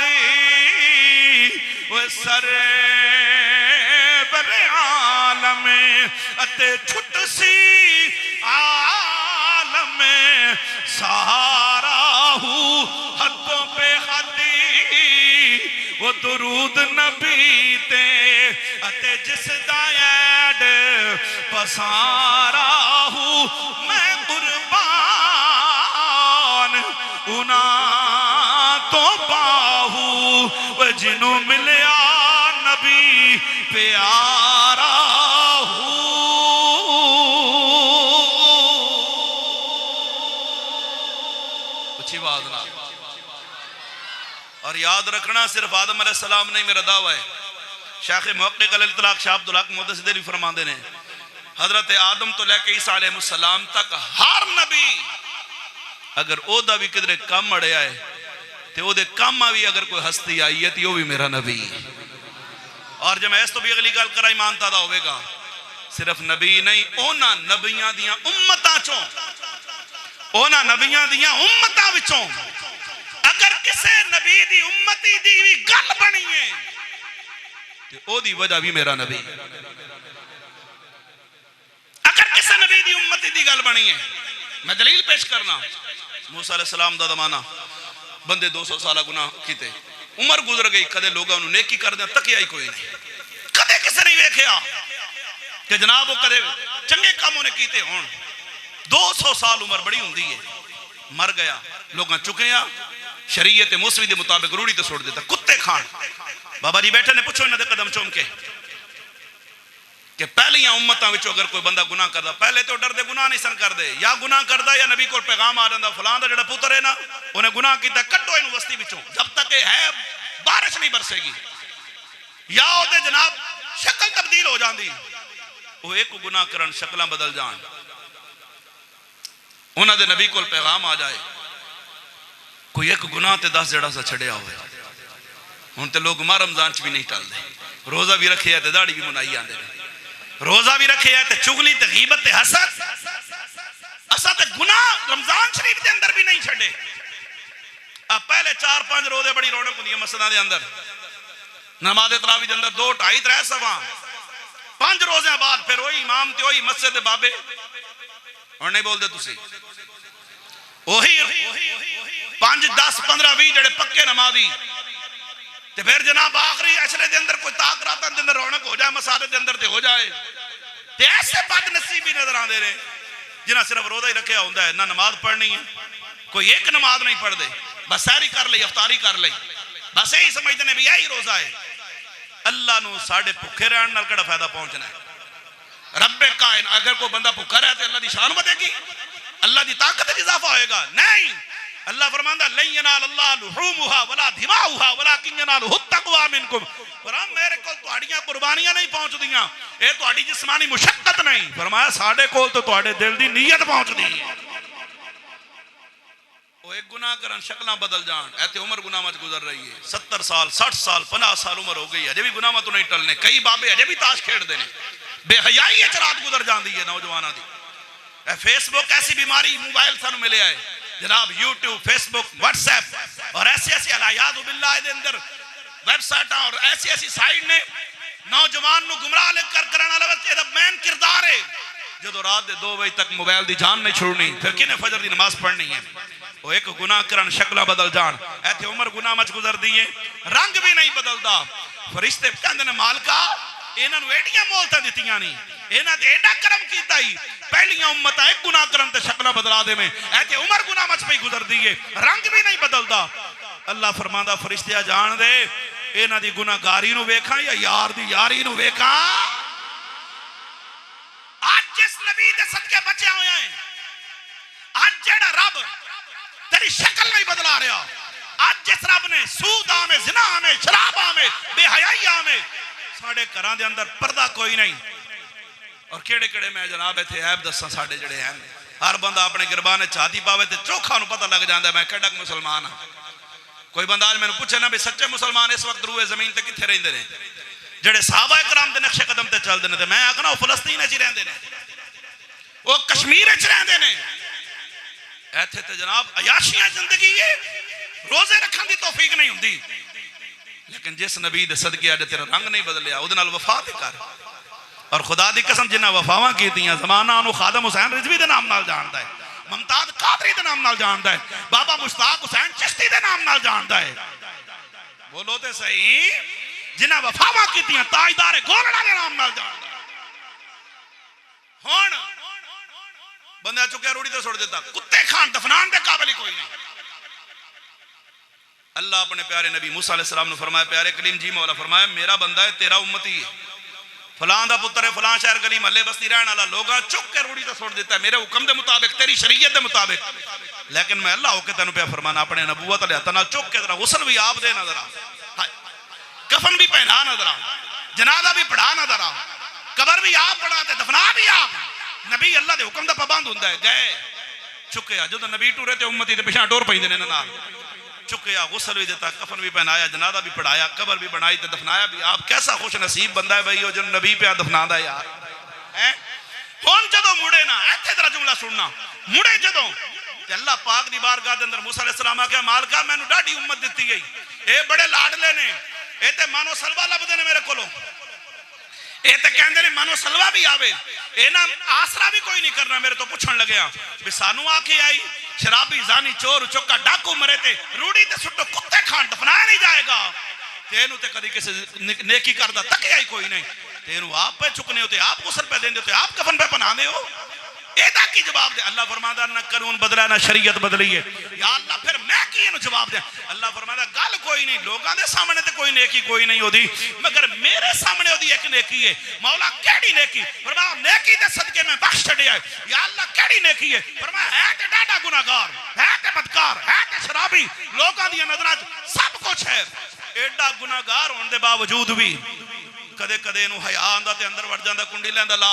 व सरे आलम अते छुट सी आलम सहारा हूँ हदों पे हदी वो दुरूद नबी ते अते जिस दायड पसारा हूँ मैं कुर्बान उना तो बाहू वो जिन्हों मिलया नबी प्यारा बात ना। और याद रखना सिर्फ आदम अलैहिस्सलाम नहीं मेरा दावा है, शेख मुहक्किक अल इत्तलाक शाह अब्दुल हक मुहद्दिस भी फरमाते ने हजरत आदम तो लेके ईसा अलैहिस्सलाम तक हर नबी अगर ओदा भी किधरे कम अड़िया है तो ओदे कम भी अगर कोई हस्ती आई है तो वो भी मेरा नबी। और जब मैं इस तो भी अगली गल करा ईमानता दा होवेगा, सिर्फ नबी नहीं उन्हां नबियां दियां उम्मतां चों उन्हां नबियां दियां उम्मतां विचों अगर किसी नबी दी उम्मती दी भी गल बनी है तो ओदी वजह भी मेरा नबी। अगर किसी नबी दी उम्मती दी गल बनी है, मैं दलील पेश करना। मूसा अलैहिस्सलाम दा ज़माना, बंदे 200 साल गुनाह कीते, उम्र गुजर गई, कदे लोगों नूं नेकी करदे तकिया ही कोई नहीं, कदे किसी ने वेखिया कि जनाब वो कदे चंगे काम उन्हें कीते होण। 200 साल उम्र बड़ी हुंदी है, मर गया, लोग चुके आ शरीयत मूसवी के मुताबिक रूढ़ी तो छोड़ देता, कुत्ते खान। बाबा जी बैठे ने, पूछो इन्हां दे कदम चूम के कि पहलियां उम्मतां विचों अगर कोई बंदा गुनाह करदा, पहले तो डरदे गुनाह नहीं सन करदे, या गुनाह करदा या नबी को पैगाम आ जांदा फलां दा जिहड़ा पुत्र है ना उन्हें गुनाह कीता, कड्डो इहनूं बस्ती विचों, जब तक ये है बारिश नहीं बरसेगी, या ओदे जनाब शक्ल तब्दील हो जांदी, वो एक गुनाह करन शक्लां बदल जान, उन्होंने नबी को पैगाम आ जाए, कोई एक गुनाह ते 10 जड़ा सा छड़िया हुए। हुण ते लोग मां रमजान च भी नहीं टलदे, रोजा भी रखे है ते दाढ़ी भी मुनाई आंदे ने, रोजा भी रखे है ते चुगली ते गीबत ते हसद, असा ते गुनाह रमजान शरीफ के अंदर भी नहीं छड़े। अब पहले 4-5 रोजे बड़ी रौनक होंदी है मस्जिदां दे अंदर, नमाज़े तरावी दे अंदर 2, 2.5, 3 सवा 5 रोज़िਆਂ बाद फिर वही इमाम ते वही मस्जिद दे बाबे और नहीं बोलते तुसी वही 5, 10, 15, 20 जड़े पक्के नमाजी ते फिर जनाब आखिरी अशरे दे अंदर कोई ताकरात दे अंदर रौनक हो जाए, मसाले दे अंदर ते हो जाए, ते ऐसे बदनसीबी नजर आते हैं जिन्हें सिर्फ रोजा ही रखा होंदा है, ना नमाज पढ़नी है, कोई एक नमाज नहीं पढ़ते, बस सहरी कर ली, अफ्तारी कर ली, बस यही समझते हैं भी यही रोजा है। अल्लाह नूं साडे भुखे रहण नाल किहड़ा फायदा पहुंचना है? रब्बे कायन अगर कोई बंदा भुखा रहे तो अल्लाह की शान बढ़ेगी, अल्लाह की ताकत में इजाफा होएगा? नहीं, अल्लाह फरमांदा लन यनाल अल्लाह लुहूमुहा वला दिमाउहा वलाकिन यनालुहु तक़वा मिनकुम। फरमाया मेरे कोल तुहाड़ियां कुर्बानियां नहीं पहुंचदियां, ये तुहाड़ी जिस्मानी मुशक्कत नहीं, फरमाया साडे कोल तो तुहाडे दिल दी नीयत पहुंचदी है। ओए एक गुनाह करन शक्लां बदल जान। ऐते उम्र गुनाह मच गुजर रही है, 70 साल 60 साल 50 साल उम्र हो गई, अजे भी गुनाह तो नहीं टलने। कई बाबे अजे भी ताश खेडदे ने, बेहयाई च रात गुजर जाती है नौजवानों की। फेसबुक ऐसी बीमारी, मोबाइल सानू मिले है जनाब, यूट्यूब फेसबुक व्हाट्सएप और ऐसे ऐसे अलायाद बिल्लाह दे अंदर वेबसाइट और ऐसी ऐसी साइट ने नौजवान को गुमराह कर करने वाला एदा मेन किरदार है। जो रात के 2 बजे तक मोबाइल की जान नहीं छोड़नी, फिर किने फजर की नमाज पढ़नी है। वो एक गुनाह करन शक्लां बदल जान। ऐथे उम्र गुनाह मच गुजरदी है, रंग भी नहीं बदलता। फरिश्ते कहंदे ने मालका इन्हां नूं एडियां मोहलतां दित्तियां नहीं, इन्हां ते एडा करम कीता ही, पहलियां उम्मतां एक गुनाह करन ते शक्लां बदला देवें। ऐथे उम्र गुनाह मच पई गुजरदी है, रंग भी नहीं बदलता। अल्लाह फरमांदा फरिश्ते जान दे इन्हां दी गुनाहगारी नूं वेखां या यार दी यारी नूं वेखां। आज जिस नबी दे सदके बचे होए हैं, आज जेड़ा रब तेरी शक्ल नहीं बदला रहा, आज जिस रब ने सूद में, जिना में, शराब में, बेहयाई में, साडे घरां दे अंदर पर्दा कोई नहीं। और केड़े केड़े मैं जनाब इत्थे ऐब दस्सां साडे जेड़े हैं, हर बंदा अपने गिरबान छाती पावे ते चोखा नूं पता लग जांदा मैं केड़ा मुसलमान हां। कोई बंदा आज मैनूं पूछे ना भी सच्चे मुसलमान इस वक्त रूए जमीन ते कित्थे रहिंदे ने, जेड़े सहाबा इकराम दे नक्शे कदम ते चलदे ने, ते मैं आखना वो फलस्तीन च रहिंदे ने, वो कश्मीर च रहिंदे ने। ऐथे ते जनाब अयाशियां जिंदगी है, रोजे रखन दी तौफीक नहीं हुंदी। लेकिन जिस नबी दे सदके अज तेरा रंग नहीं बदलिया, उहदे नाल वफा ते कर। और खुदा दी कसम जिन्हां वफावां कीतियां, ज़माना उहनूं खादम हुसैन रिजवी दे नाम नाल जानदा है, मुमताज कादरी दे नाम नाल जानदा है, बाबा मुश्ताक हुसैन चिश्ती दे नाम नाल जानदा है। बोलो ते सही, जिन्हां वफावां कीतियां ताजदार गोलड़ा दे नाम नाल जानदा है। हुण बंदा चुक्या रूड़ी तो सुट देता, कुत्ते खान दफनान दे काबिल ही कोई नहीं। अल्लाह अपने प्यारे नबी मूसा अलैहिस्सलाम ने फरमाया, प्यारे कलीम जी मौला फरमाया मेरा बंदा है, तेरा उम्मती है, फलां दा पुत्र है, फलां शहर गली महल्ले बस्ती रहने वाला, लोगा चुक के रूड़ी तो सुट देता है मेरे हुक्म के मुताबिक, तेरी शरीयत के मुताबिक। लेकिन मैं अल्लाह होके तेन पे फरमाना, अपने नबूवत वाले हत्थ नाल चुक के जरा गुस्ल भी आप दे नजर आ, कफन भी पहना नजर आ, जनाजा भी पढ़ा नजर आ, कबर भी आप पढ़ा ते दफना भी आप। नबी अल्लाह के हुक्म का पाबंद हुंदा है। गए चुकया, जो नबी टूरे ते उम्मती ते पिछा टोर पैंदे ने नाल, चुकया, गुस्ल भी दिता, कफन भी पहनाया, जनाजा भी पढ़ाया, कबर भी बनाई ते दफनाया भी आप। कैसा खुश नसीब बंदा है भाई वो जो नबी पे दफनादा यार है। हुण जदों मुड़े ना, इत्थे तेरा जुमला सुनना, मुड़े जदों ते अल्लाह पाक दी बारगाह दे अंदर मूसा अलैहिस्सलाम आख्या मालका मैनू डाडी उम्मत दित्ती गई, ए बड़े लाडले ने, ए ते मानो सलवा लभदे ने मेरे कोलों, ए ते कहंदे ने मानो सलवा भी आवे, ए ना आसरा भी कोई नहीं करना। मेरे तो पूछण लगया भी सानू आके आई शराबी जानी चोर चौका डाकू मरे ते रूड़ी ते सुट्टो कुत्ते खान दफनाया नहीं जाएगा, तेनू ते कदी किसी नेकी करदा तकिया ही कोई नहीं, तेनू आप पे चुकने हो, आप गुस्ल पे देंदे हो, आप कफन पे पहनाने हो, एदा की जवाब दे। अल्लाह फरमांदा ना कानून बदला ना शरीयत बदली है, या अल्लाह फिर मैं की इनु जवाब दे। अल्लाह फरमांदा गल कोई नहीं, लोगों के सामने ते कोई नेकी कोई नहीं होदी, मगर मेरे सामने ओदी एक नेकी है। मौला केड़ी नेकी? फरमाया नेकी दे सदके मैं बख्श छड़िया है। या अल्लाह केड़ी नेकी है? फरमाया है ते डाडा गुनाहगार, है ते बदकार, है ते शराबी, लोगों दी नजरां सब कुछ है, एडा गुनाहगार होने के बावजूद भी कदे कदे इनू हया आंदा ते अंदर वड़ जांदा, कुंडी लैंदा ला,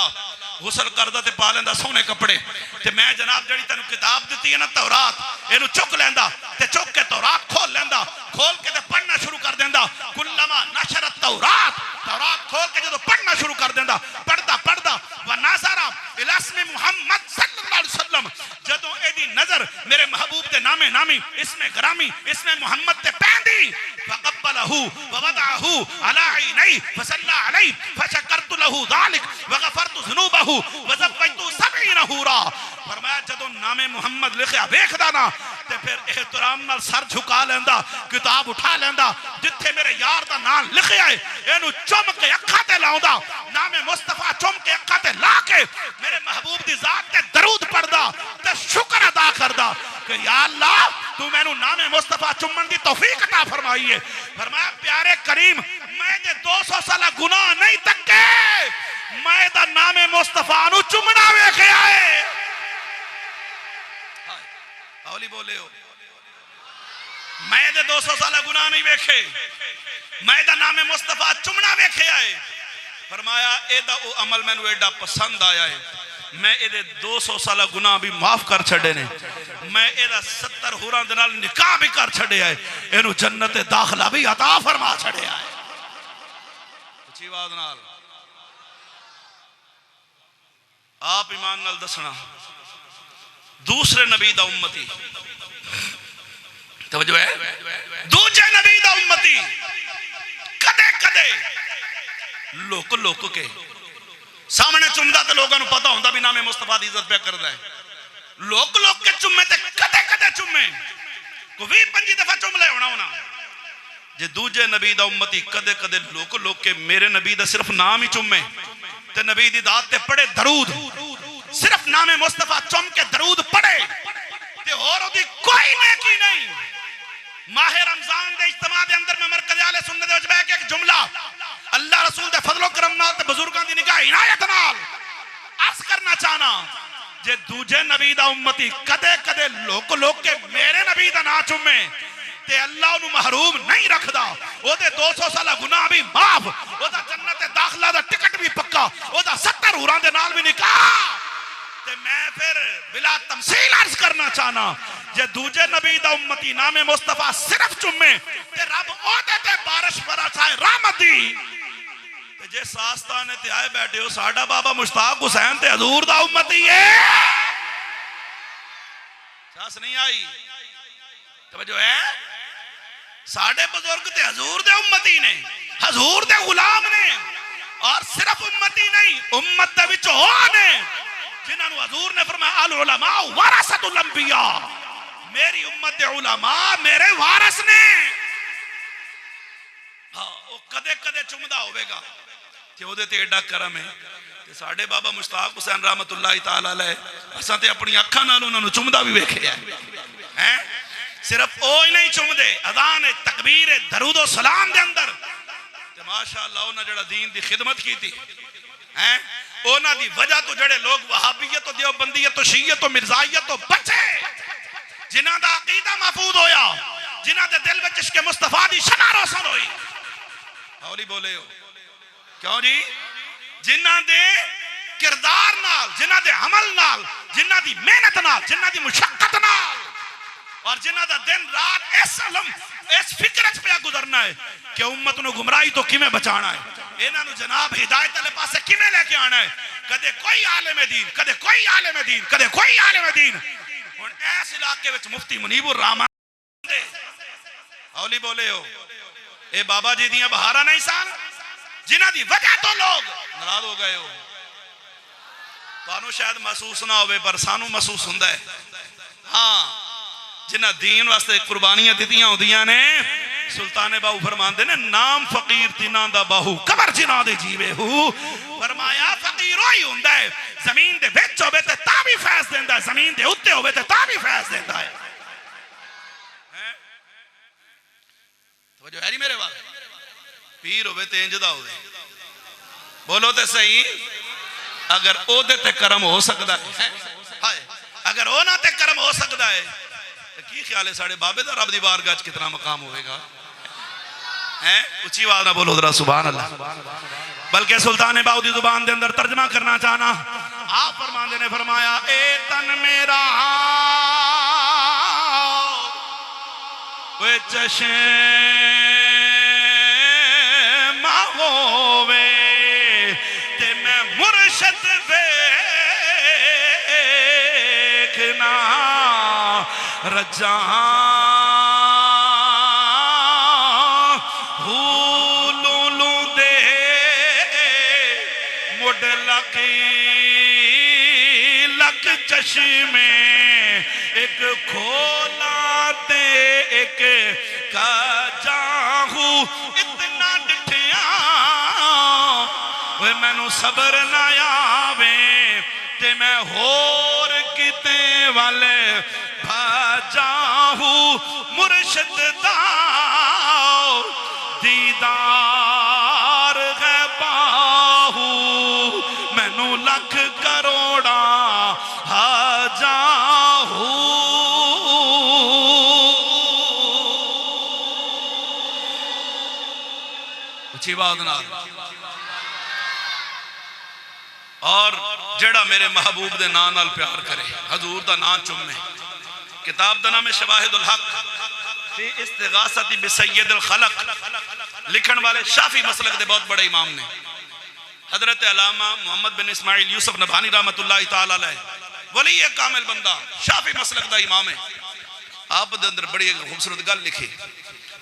गुसल करदा ते पा लैंदा सोहने कपड़े, ते मैं जनाब जड़ी तेनू किताब दित्ती है ना तौरात, इनू चुक लैंदा ते चुक के तौरात खोल लैंदा, खोल के ते पढ़ना शुरू कर देंदा। कुल्लमा नशरत तौरात, तौरात खोल के जदों पढ़ना शुरू कर देंदा, पढ़दा पढ़दा व नाज़रा इला इस्म मुहम्मद सल्लल्लाहु अलैहि वसल्लम, जदों एदी नजर मेरे महबूब दे नामे नामी इसमें गरामी इसमें मुहम्मद ते पैंदी, फक़ब्बलहु व वदअहु अला ऐनई फसल्ला अलैहि फशकरतु लहु ज़ालिक व गफरतु ज़ुनूबहु व ज़ब्बैतु सबईना हुरा। फरमाया जदों नामे मुहम्मद लिखिया वेखदा ना ते फिर एहतराम नाल सर झुका लेंदा, किताब उठा लेंदा, जिथे मेरे यार दा नाम लिखिया है इनू चुम के अखां ते लाउंदा, नामे मुस्तफा चुम के अखां ते ला के मेरे महबूब दी जात ते दरूद पढ़दा ते शुक्र अदा करदा कि या अल्लाह तू मैनू नामे मुस्तफा चुमन दी तौफीक अता फरमाई है। फरमाया प्यारे करीम मैं ते 200 साल गुनाह नहीं तके, मैं दा नामे मुस्तफा नु चुमना वेखिया है। हौली बोले हो, मैं ते 200 साल गुनाह नहीं वेखे, मैं दा नामे मुस्तफा चुमना वेखिया है। फरमाया एदा ओ अमल मैनू एडा पसंद आया है मैं ये 200 साल गुनाह भी माफ कर छड़े ने, मैं ये 70 होरां दे नाल निकाह भी कर छड़े है, इनू जन्नत दाखला भी अता फरमा छड़े है। अच्छी बात नाल आप ईमान नाल दसना दूसरे नबी दा उम्मती, तवज्जो है, दूजे नबी दा उम्मती कदे कदे लोक लोक के सामने चुमदा तो लोगों को पता होंदा भी नामे मुस्तफा दी इज्जत पे करदा है, लोक लोक के चुमे ते कदे कदे चुमे को 20-25 दफा चुम ले होना होना। जे दूजे नबी दा उम्मती कदे कदे लोक लोक के मेरे नबी दा सिर्फ नाम ही चुमे ते नबी दी दात ते पढ़े दरूद, सिर्फ नामे मुस्तफा चुम के दरूद पढ़े ते और ओदी कोई नेकी नहीं। माहे रमजान दे इज्तिमा दे अंदर मैं मरकज आले सुन्नत दे विच बैठ के एक जुमला अल्लाह रसूल दे फजलो करम नाल ते बुजुर्गां दी निगाह इनायत नाल अर्ज करना चाहना, जे दूजे नबी दा उम्मती कदे कदे लोक लोक के मेरे नबी दा ना चुमे ते अल्लाह उन्हें महरूम नहीं रखदा, ओदे 200 साल गुनाह भी माफ, ओदा जन्नत दाखला दा टिकट भी पक्का, ओदा 70 हूरां दे नाल भी निकाह। ते मैं फिर बिला तमसील अर्ज करना चाहना, जे दूजे नबी दा उम्मती नामे मुस्तफा सिर्फ चुमे ते रब ओदे ते बारिश बरसाए रहमत दी, ते जे आस्ताने ते आए बैठे हो साडा बाबा मुश्ताक हुसैन ते हजूर दा उम्मती है, सास नहीं आई तवज्जो है, साडे बुजुर्ग ते हजूर दे उम्मती ने, हजूर दे गुलाम ने, और सिर्फ उम्मती नहीं उम्मत दे विच हो ने जिन्हां नूं हजूर ने फरमाया अल उलमा वरसतुल अंबिया, मेरी उम्मत दे उलमा मेरे वारिस ने। हाँ वो कदे कदे चुमदा होवेगा ते ओदे ते एडा करम है ते साडे बाबा मुश्ताक हुसैन रहमतुल्लाह तआला अलैह असां ते अपनी अखां नाल उन्हां नूं चुमदा भी वेखिया है। सिर्फ ओ ही नहीं चुमदे, अजान है, तकबीर है, दरूद और सलाम दे अंदर ते माशाअल्लाह उन्हां जेड़ा दीन दी खिदमत कीती है, उन्हां दी वजह तो जेड़े लोग वहाबियत तो देवबंदियत तो शियत तो मिर्जाइयत तो बचे, जिन्हां दा अकीदा महफूज होया, जिन्हां दे दिल विच इश्क मुस्तफा दी शना रोशन होई। हौली बोले हो क्यों जी? जिन्हां दे किरदार नाल, जिन्हां दे अमल नाल, जिन्हां दी मेहनत नाल, जिन्हां दी मुशक्कत नाल, और जिन्हां दा दिन रात इस फिक्र च पे गुजरना है कि उम्मत नूं गुमराही तो किवें बचाना है, इन्हां नूं जनाब हिदायत वाले पासे किवें लेके आना है। कदे कोई आलिम दीन, कदे कोई आलिम दीन, कदे कोई आलिम दीन। हुण इस इलाके विच मुफ्ती मुनीबुर रहमान दे हौली बोले हो, ए बाबा जी दियां बहारां नहीं सन, जिन्हां दी वजह तो लोग नाराज हो गए हो। तुहानूं शायद महसूस ना होवे पर सानू महसूस हुंदा है। हाँ जिन्हां दीन वास्ते कुर्बानियां दित्तियां होंदियां ने, सुल्ताने बाहू फरमांदे ने नाम फकीर तिन्हां दा बाहू कबर जिन्हां दे जीवे हू। फरमाया फकीर ही हुंदा है, जमीन दे विच होवे ते तां भी फैज़ देंदा है, जमीन दे उत्ते होवे ते तां भी फैज़ देंदा है। तवज्जो है नी मेरे वाल? पीर होवे ते इंज दा होवे, बोलो ते सही। अगर ओदे ते करम हो सकदा है, हाय अगर ओ ना ते करम हो सकदा है, की ख्याल है साढ़े बाबे दा रब दी बारगाह च कितना मकाम होएगा? हैं ऊंची आवाज ना बोलो जरा सुभान अल्लाह। बल्कि सुल्तान बाहू दी जुबान दे अंदर तर्जमा करना चाहना, आप फरमांदे ने फरमाया ए तन मेरा वे चश्मा होवे ते मैं मुर्शिद देखना रजा लूलू दे मुड लक चश्मे एक खोला ते एक काजाहू इतना डिठिया वे मैनू सबर ना आवे ते मैं होर किते वाले भाजाहू मुर्शिद दा दीदार है बाहू मैनू लख करोड़ा हाजाहू। अच्छी बात ना और जेड़ा मेरे महबूब दे नाम नाल प्यार करे, हजूर दा नाम चुमे। किताब दा नाम है शवाहिदुल हक फी इस्तिगासती बिसय्यदिल खलक, लिखण वाले शाफी मसलक दे बहुत बड़े इमाम ने, हजरत अल्लामा मोहम्मद बिन इस्माइल यूसुफ नभानी रहमतुल्लाह तआला अलैह, वली एक कामिल बंदा, शाफी मसलक दा इमाम है। आप दे अंदर बड़ी खूबसूरत गल लिखी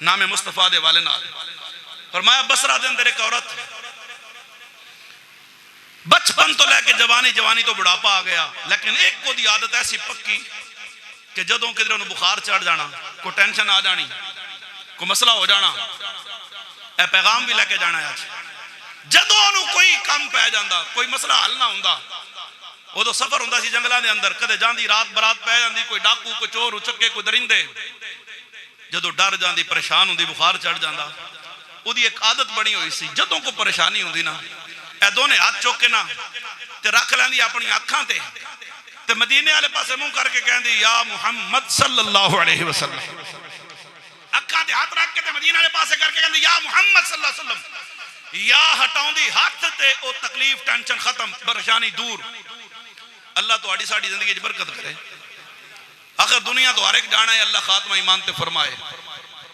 नाम मुस्तफा दे वाले नाल। फरमाया बसरा दे अंदर एक औरत बचपन तो लेके जवानी, जवानी तो बुढ़ापा आ गया, लेकिन एक को दी आदत ऐसी पक्की कि जदों किधर उन्हें बुखार चढ़ जाना, कोई टेंशन आ जानी, कोई मसला हो जाना, ए पैगाम भी लेके जाना है। जदों उन्हें कोई काम पै जाता, कोई मसला हल ना होंदा, उदों सफर होंदा सी जंगलों के अंदर, कदे जांदी रात बरात पै जाती, कोई डाकू, कोई चोर उचक्के, कोई दरिंदे, जदों डर जाती, परेशान होंदी, बुखार चढ़ जाता, उदी एक आदत बनी हुई सी, जदों कोई परेशानी होंदी ना, ए दोने हाथ चुक के ना ते रख लैंदी अपनी अखां ते मदीने वाले पासे मुंह करके कहंदी या मुहम्मद सल्लल्लाहु अलैहि वसल्लम, अखां ते हाथ रख के ते मदीने वाले पासे करके कहंदी या मुहम्मद सल्लल्लाहु अलैहि वसल्लम, या हटाउंदी हाथ ते ओ तकलीफ टेंशन खत्म, परेशानी दूर। अल्लाह तुहाडी साडी जिंदगी च बरकत करे। आखिर दुनिया तो हर एक जाना है, अल्लाह खात्मा ईमान ते फरमाए।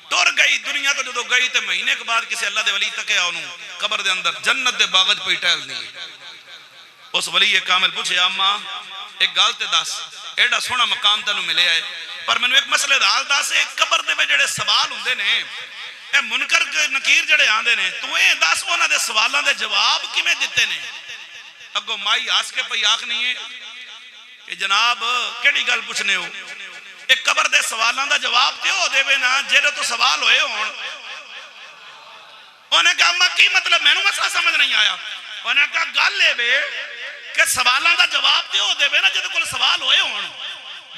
तुर गई दुनिया तो जो गई तो महीने के बाद किसी अल्लाह दे वली तके उन्होंने कबर दे अंदर जन्नत दे बागज पे टहलनी। उस वली कामिल पूछे अम्मा एक गल ते दस, एडा सोहना मकाम तेन मिले है, पर मैनू एक मसले दा हाल दस, कबर दे में जेड़े सवाल हुंदे ने, ए मुनकर नकीर जेड़े आंदे ने, तू ए दस उन्हां दे सवालां दे जवाब किवें दित्ते ने। अगों माई हस के पई आखनी है कि जनाब केड़ी गल पुछने हो, एक कबर दे सवालों का जवाब तो हो देवे ना जेरे तो सवाल होए होण। उन्हें कहा अम्मा की मतलब, मैनू मसला समझ नहीं आया। उन्हें कहा गल ये वे कि सवालों का जवाब तो हो देवे ना जेदे कोल सवाल होए होण,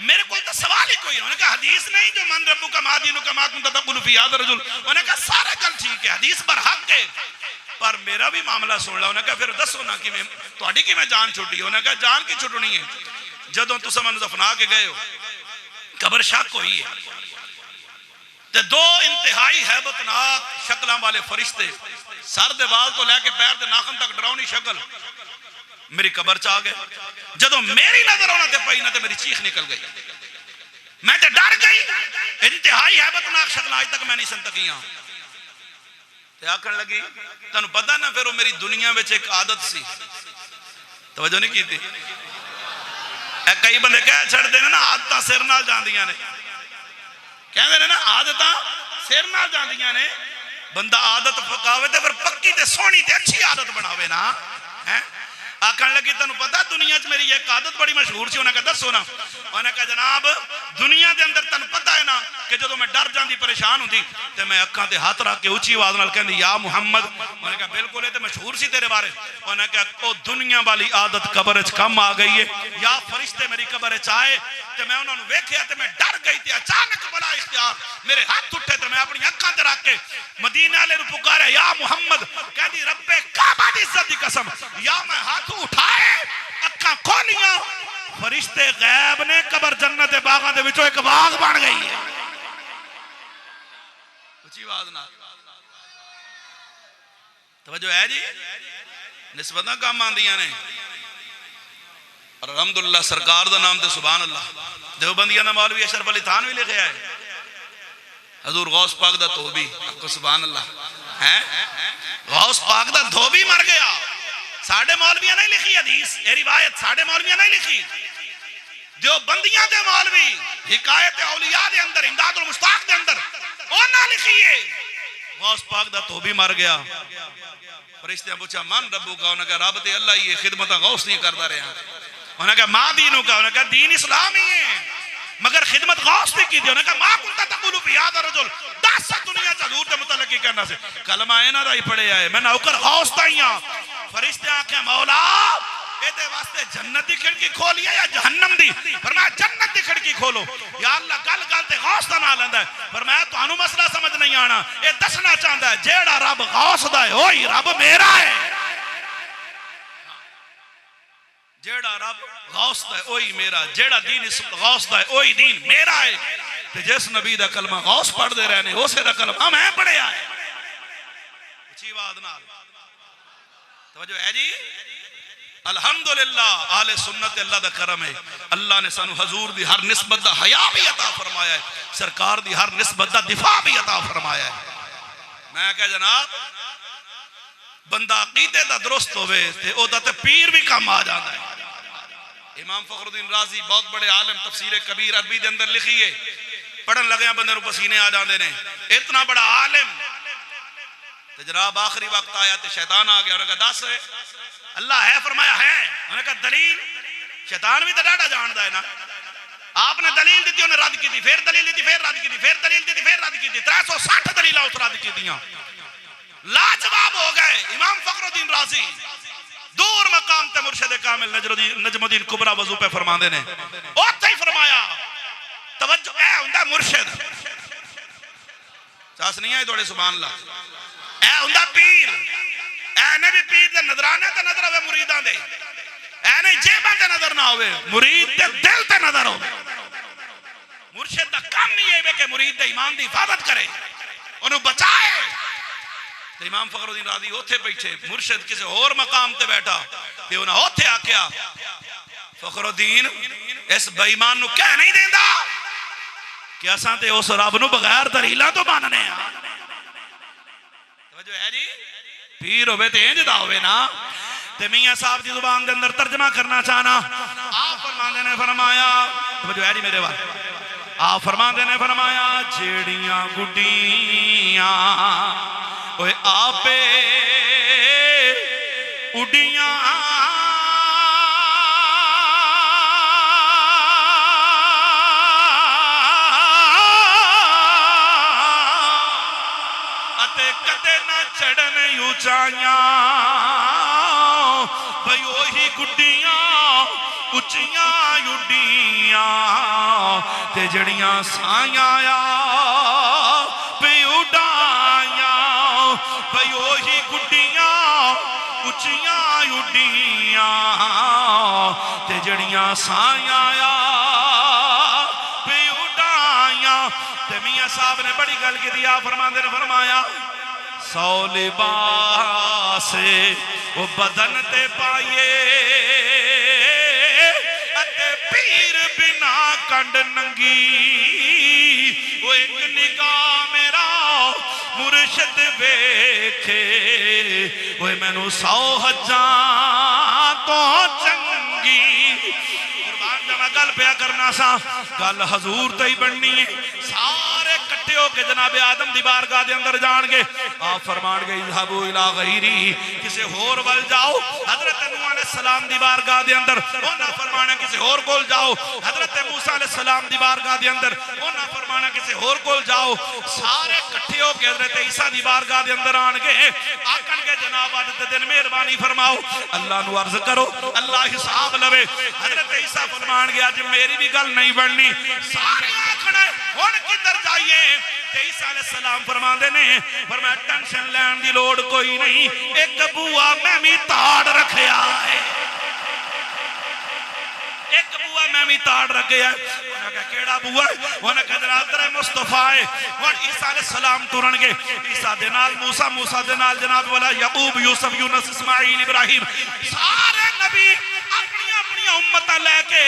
मेरे को तो सवाल ही कोई। उन्हें कहा हदीस नहीं जो मन रब्बु का मादीनु का माकुम ततकुलु फी हाज़ा रजुल। उन्हें कहा सारा गल ठीक है, हदीस पर हक है, पर मेरा भी मामला सुन ला। उन्हें कहा फिर दसो ना कि तुहाडी किवें जान छुटी। उन्हें कहा जान की छुटनी है, जदों तुसां मैनूं दफना के गए हो कबर शक हुई है ते दो इंतहाई हैबतनाक शक्लां वाले फरिश्ते सर दे वाल तो लैके पैर दे नाखन तक डरावनी शक्ल मेरी कबर च आ गए। जदों मेरी नजर उन्हां ते पई ना ते मेरी चीख निकल गई, मैं ते डर गई। इंतहाई हैबतनाक शक्लां अज तक मैं नहीं संतकियां ते आखण लगी तैनूं पता ना, फिर वो मेरी दुनिया में एक आदत सी, तवज्जो नहीं की। कई बंदे कह छड़ते हैं ना आदत सिर नाल जांदियां ने, कहते हैं ना आदत सिर नाल जांदियां ने। बंदा आदत पकावे तो फिर पक्की ते सोहनी ते अच्छी आदत बनावे ना है। आखन लगी तेन पता दुनिया च मेरी एक आदत बड़ी मशहूर सी। उन्हें कहा दसो ना। उन्हें कहा जनाब दुनिया के अंदर तेन पता है ना कि जो मैं डर जाती परेशान होती तो मैं अखां ते हाथ रख के उची आवाज नाल कहंदी या मुहम्मद। उन्हें कहा बिल्कुल ये तो मशहूर सी तेरे बारे। उन्हें कहा ओ दुनिया वाली आदत कबर च कम आ गई है, या फरिश्ते मेरी कबर च आए तो मैं उन्होंने वेख्या तो मैं डर गई थी। अचानक बड़ा इख्तियार मेरे हाथ उठे तो मैं अपनी अखां ते रख के मदीने वाले नूं पुकारे या मुहम्मद। कहती रब्बे काबा दी इज्जत दी कसम, या मैं हाथ उठाए अखां खोलियां, फरिश्ते गैब ने, कबर जन्नत दे बागां दे विचों एक बाग बन गई है। उची आवाज नाल तवज्जो है जी, निस्बतां काम आंदियां ने। और अलहमदुलिल्लाह सरकार दा नाम ते सुभान अल्लाह। देवबंदियां दा मौलवी अशरफ अली थान भी लिखिया है, हजूर गौस पाक दा धोबी, आपको सुभान अल्लाह है, गौस पाक दा धोबी मर गया। साडे मौलवियां नहीं लिखी हदीस, ये रिवायत साडे मौलवियां नहीं लिखी, देवबंदियां दे मौलवी हिकायत औलिया दे अंदर इमदादुल मुश्ताक दे अंदर ओना लिखी है गौस पाक दा धोबी मर गया। फरिश्ते पूछा मन रब्बू का। उन्होंने कहा रब ते अल्लाह ही है, खिदमत गौस नहीं करता रहा। उन्होंने कहा मां दीनू का। उन्होंने कहा दीन इस्लाम ही है, मगर खिदमत गौस भी की थी। उन्होंने कहा मां कुंता तकुलु फी हाज़ा रजुल, दस दुनिया च हजूर दे मुतल्लिक की कहना से कलमा इना दा ही पढ़िया है, मैं नौकर गौस दा ही हां। फरिश्ते आखे मौला एदे वास्ते जन्नत दी खिड़की खोलिए या जहन्नम दी? फरमाया जन्नत दी खिड़की खोलो। या अल्लाह गल गल ते गौस दा नाम लेंदा है। फरमाया तुहानू मसला समझ नहीं आना, ये दसना चाहता है जेड़ा रब गौस दा है ओही रब मेरा है, जेड़ा रब गौस दा है ओही मेरा, जेड़ा दीन गौस दा है ओही दीन मेरा है। ते जिस नबी दा कलमा गौस पढ़दे रहने उसे दा कलमा मैं पढ़िया है। उची आवाज नाल तवज्जो है जी। अल्हम्दुलिल्लाह आले सुन्नत अल्लाह दा करम है, अल्लाह ने सानू हजूर दी हर निस्बत दा हया भी अता फरमाया है, सरकार दी हर निस्बत दा दिफा भी अता फरमाया है। मैं कह जनाब बंदा अकीदे दा दुरुस्त होवे ते ओदा ते पीर भी काम आ जाता है। इमाम फखरुद्दीन राजी बहुत बड़े आलिम, तफसीर कबीर अरबी दे अंदर लिखी है, पढ़न लगे बंदे नूं पसीने आ जाते ने, इतना बड़ा आलिम। तो जनाब आखिरी वक्त आया तो शैतान आ गया, उन्होंने कहा दस अल्लाह है, फरमाया है। उन्होंने कहा दलील, शैतान भी तो डाटा जानता है ना। आपने दलील दी, उन्हें रद्द की, फिर दलील दी, फिर रद्द की, फिर दलील दी, फिर रद्द की, 360 दलील उस रद्द की। लाजवाब हो गए। इमाम फखरुद्दीन राजी दूर मकाम ते मुर्शिद कामिल नजमुद्दीन कुबरा वजू पे फरमाते ने, उत्थे ही फरमाया तवज्जो ए हुंदा मुर्शिद, सास नहीं आई थोड़े सुभान अल्लाह, ए हुंदा पीर, ऐने भी पीर दे नजराने ते नजर होवे मुरीदां दे, ऐने जेबां ते नजर ना होवे, मुरीद दे दिल ते नजर होवे। मुर्शिद दा काम ही है कि मुरीद दे ईमान दी हिफाजत करे, ओनू बचाए। तो इमाम फखरुद्दीन राजी उत्थे बैठे, मुर्शिद किसी होर मकाम ते बैठा, ते उन्हें उत्थे आख्या फखरुद्दीन इस बेईमान नू कह नहीं देंदा कि असां ते उस रब नू बगैर दलीलां तो मानने आ। तवज्जो है जी। पीर होवे ते इंज दा होवे ना। ते मियां साहब दी जुबान दे अंदर तर्जमा करना चाहना, आप फरमांदे ने फरमाया, तवज्जो है जी मेरे वाल, आप फरमांदे ने फरमाया जेड़ियां गुड्डियां ओए आपे उड़ियां अते कदे ना चढ़न ऊंचाइयां, भई ओही गुड्डियां उच्चियां उड़ियां, ते जड़ियां सायां भी उड़ाया, भई ओही गुड्डियां उच्चियां उड़ियां, ते जड़ियां सायां भी उड़ाया। ते मियां साहब ने बड़ी गल की, आप फरमाते ने फरमाया 100 लिबास वो बदन ते पाइए, अते पीर बिना कंड नंगी, वो एक निगाह मेरा मुर्शिद वेखे, वो मैनू 100 हज़ार तो चंगी। मैं गल पिया करना सा, गल हजूर तो ही बननी है। सारे कट्ठे होके जनाबे आदम दी बारगाह दे अंदर जाणगे, आप फरमाणगे इज़हबू इला गैरी, किसी होर वल जाओ। हजरत नूह अलैहिस्सलाम दी बारगाह दे अंदर उन्हां फरमाना किसी होर कोल जाओ। हजरत मूसा अलैहिस्सलाम दी बारगाह दे अंदर उन्हां फरमाना किसी होर कोल जाओ। सारे कट्ठे होके हजरत ईसा दी बारगाह दे अंदर आणगे, आखणगे जनाब अज दे दिन मेहरबानी फरमाओ, अल्लाह नू अर्ज करो, अल्लाह हिसाब लवे। हजरत ईसा फरमान गया जी मेरी भी गल नहीं बननी, सारे आखना हुण किधर जाइए। ईसा अलैहिस्सलाम फरमांदे ने, फरमाया टेंशन लैण दी लोड़ कोई नहीं, एक बुआ मैं भी ताड़ रखया है, एक बुआ मैं भी ताड़ रखे है। उन्हें कहा केड़ा बुआ? उन्हें कहा जनाब मुस्तफा है। हुण ईसा अलैहिस्सलाम तुरनगे, ईसा दे नाल मूसा, मूसा दे नाल जनाब वाला याकूब, यूसुफ, यूनुस, इस्माइल, इब्राहिम, सारे नबी अपनी अपनी उम्मत लेके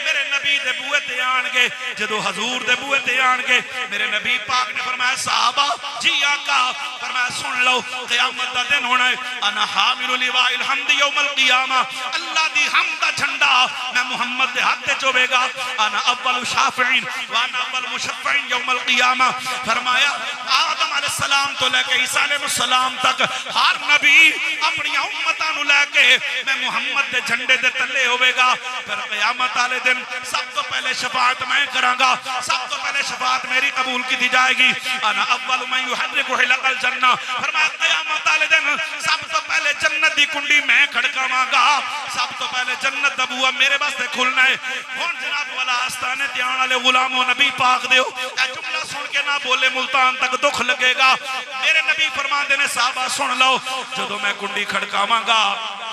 मेरे नबी दे बूहे ते आणगे। जदों हजूर दे बूहे ते आणगे, मेरे नबी पाक ने फरमाया साहबा जी आका, फरमाया सुन लो क़यामत दा दिन होना है, अना हामिलुल लिवाइल हम्द यौमल क़ियामा, अल्लाह दी हमद दा झंडा मैं मुहम्मद दे हाथ ते चोवेगा। अना अव्वल शाफिईन व अना अव्वल मुशफ़्फ़ीन यौमल क़ियामा। फरमाया आदम अलैहिस्सलाम तो लेके ईसा अलैहिस्सलाम तक हर नबी अपनी उम्मतां नु लेके मैं मुहम्मद दे झंडे दे तले होवेगा। फिर क़यामत वाले दिन सब तो पहले शफाअत मैं करांगा, सब तो पहले शफाअत मेरी कबूल की दी जाएगी। अना अव्वल मन युहर्रिकु हिलकल जन्नह, फरमाया क़यामत वाले दिन सब तो पहले जन्नत दी कुंडी मैं खड़कावांगा, सब तो पहले जन्नत दा बूहा मेरे वास्ते खुलना है। हुण जनाब वाला आस्ताने ते आने वाले गुलामों नबी पाक दिओ ए जुमला सुन के ना बोले मुल्तान तक दुख लगेगा। मेरे नबी फरमांदे ने साहबा सुन लो, जदों मैं कुंडी खड़कावांगा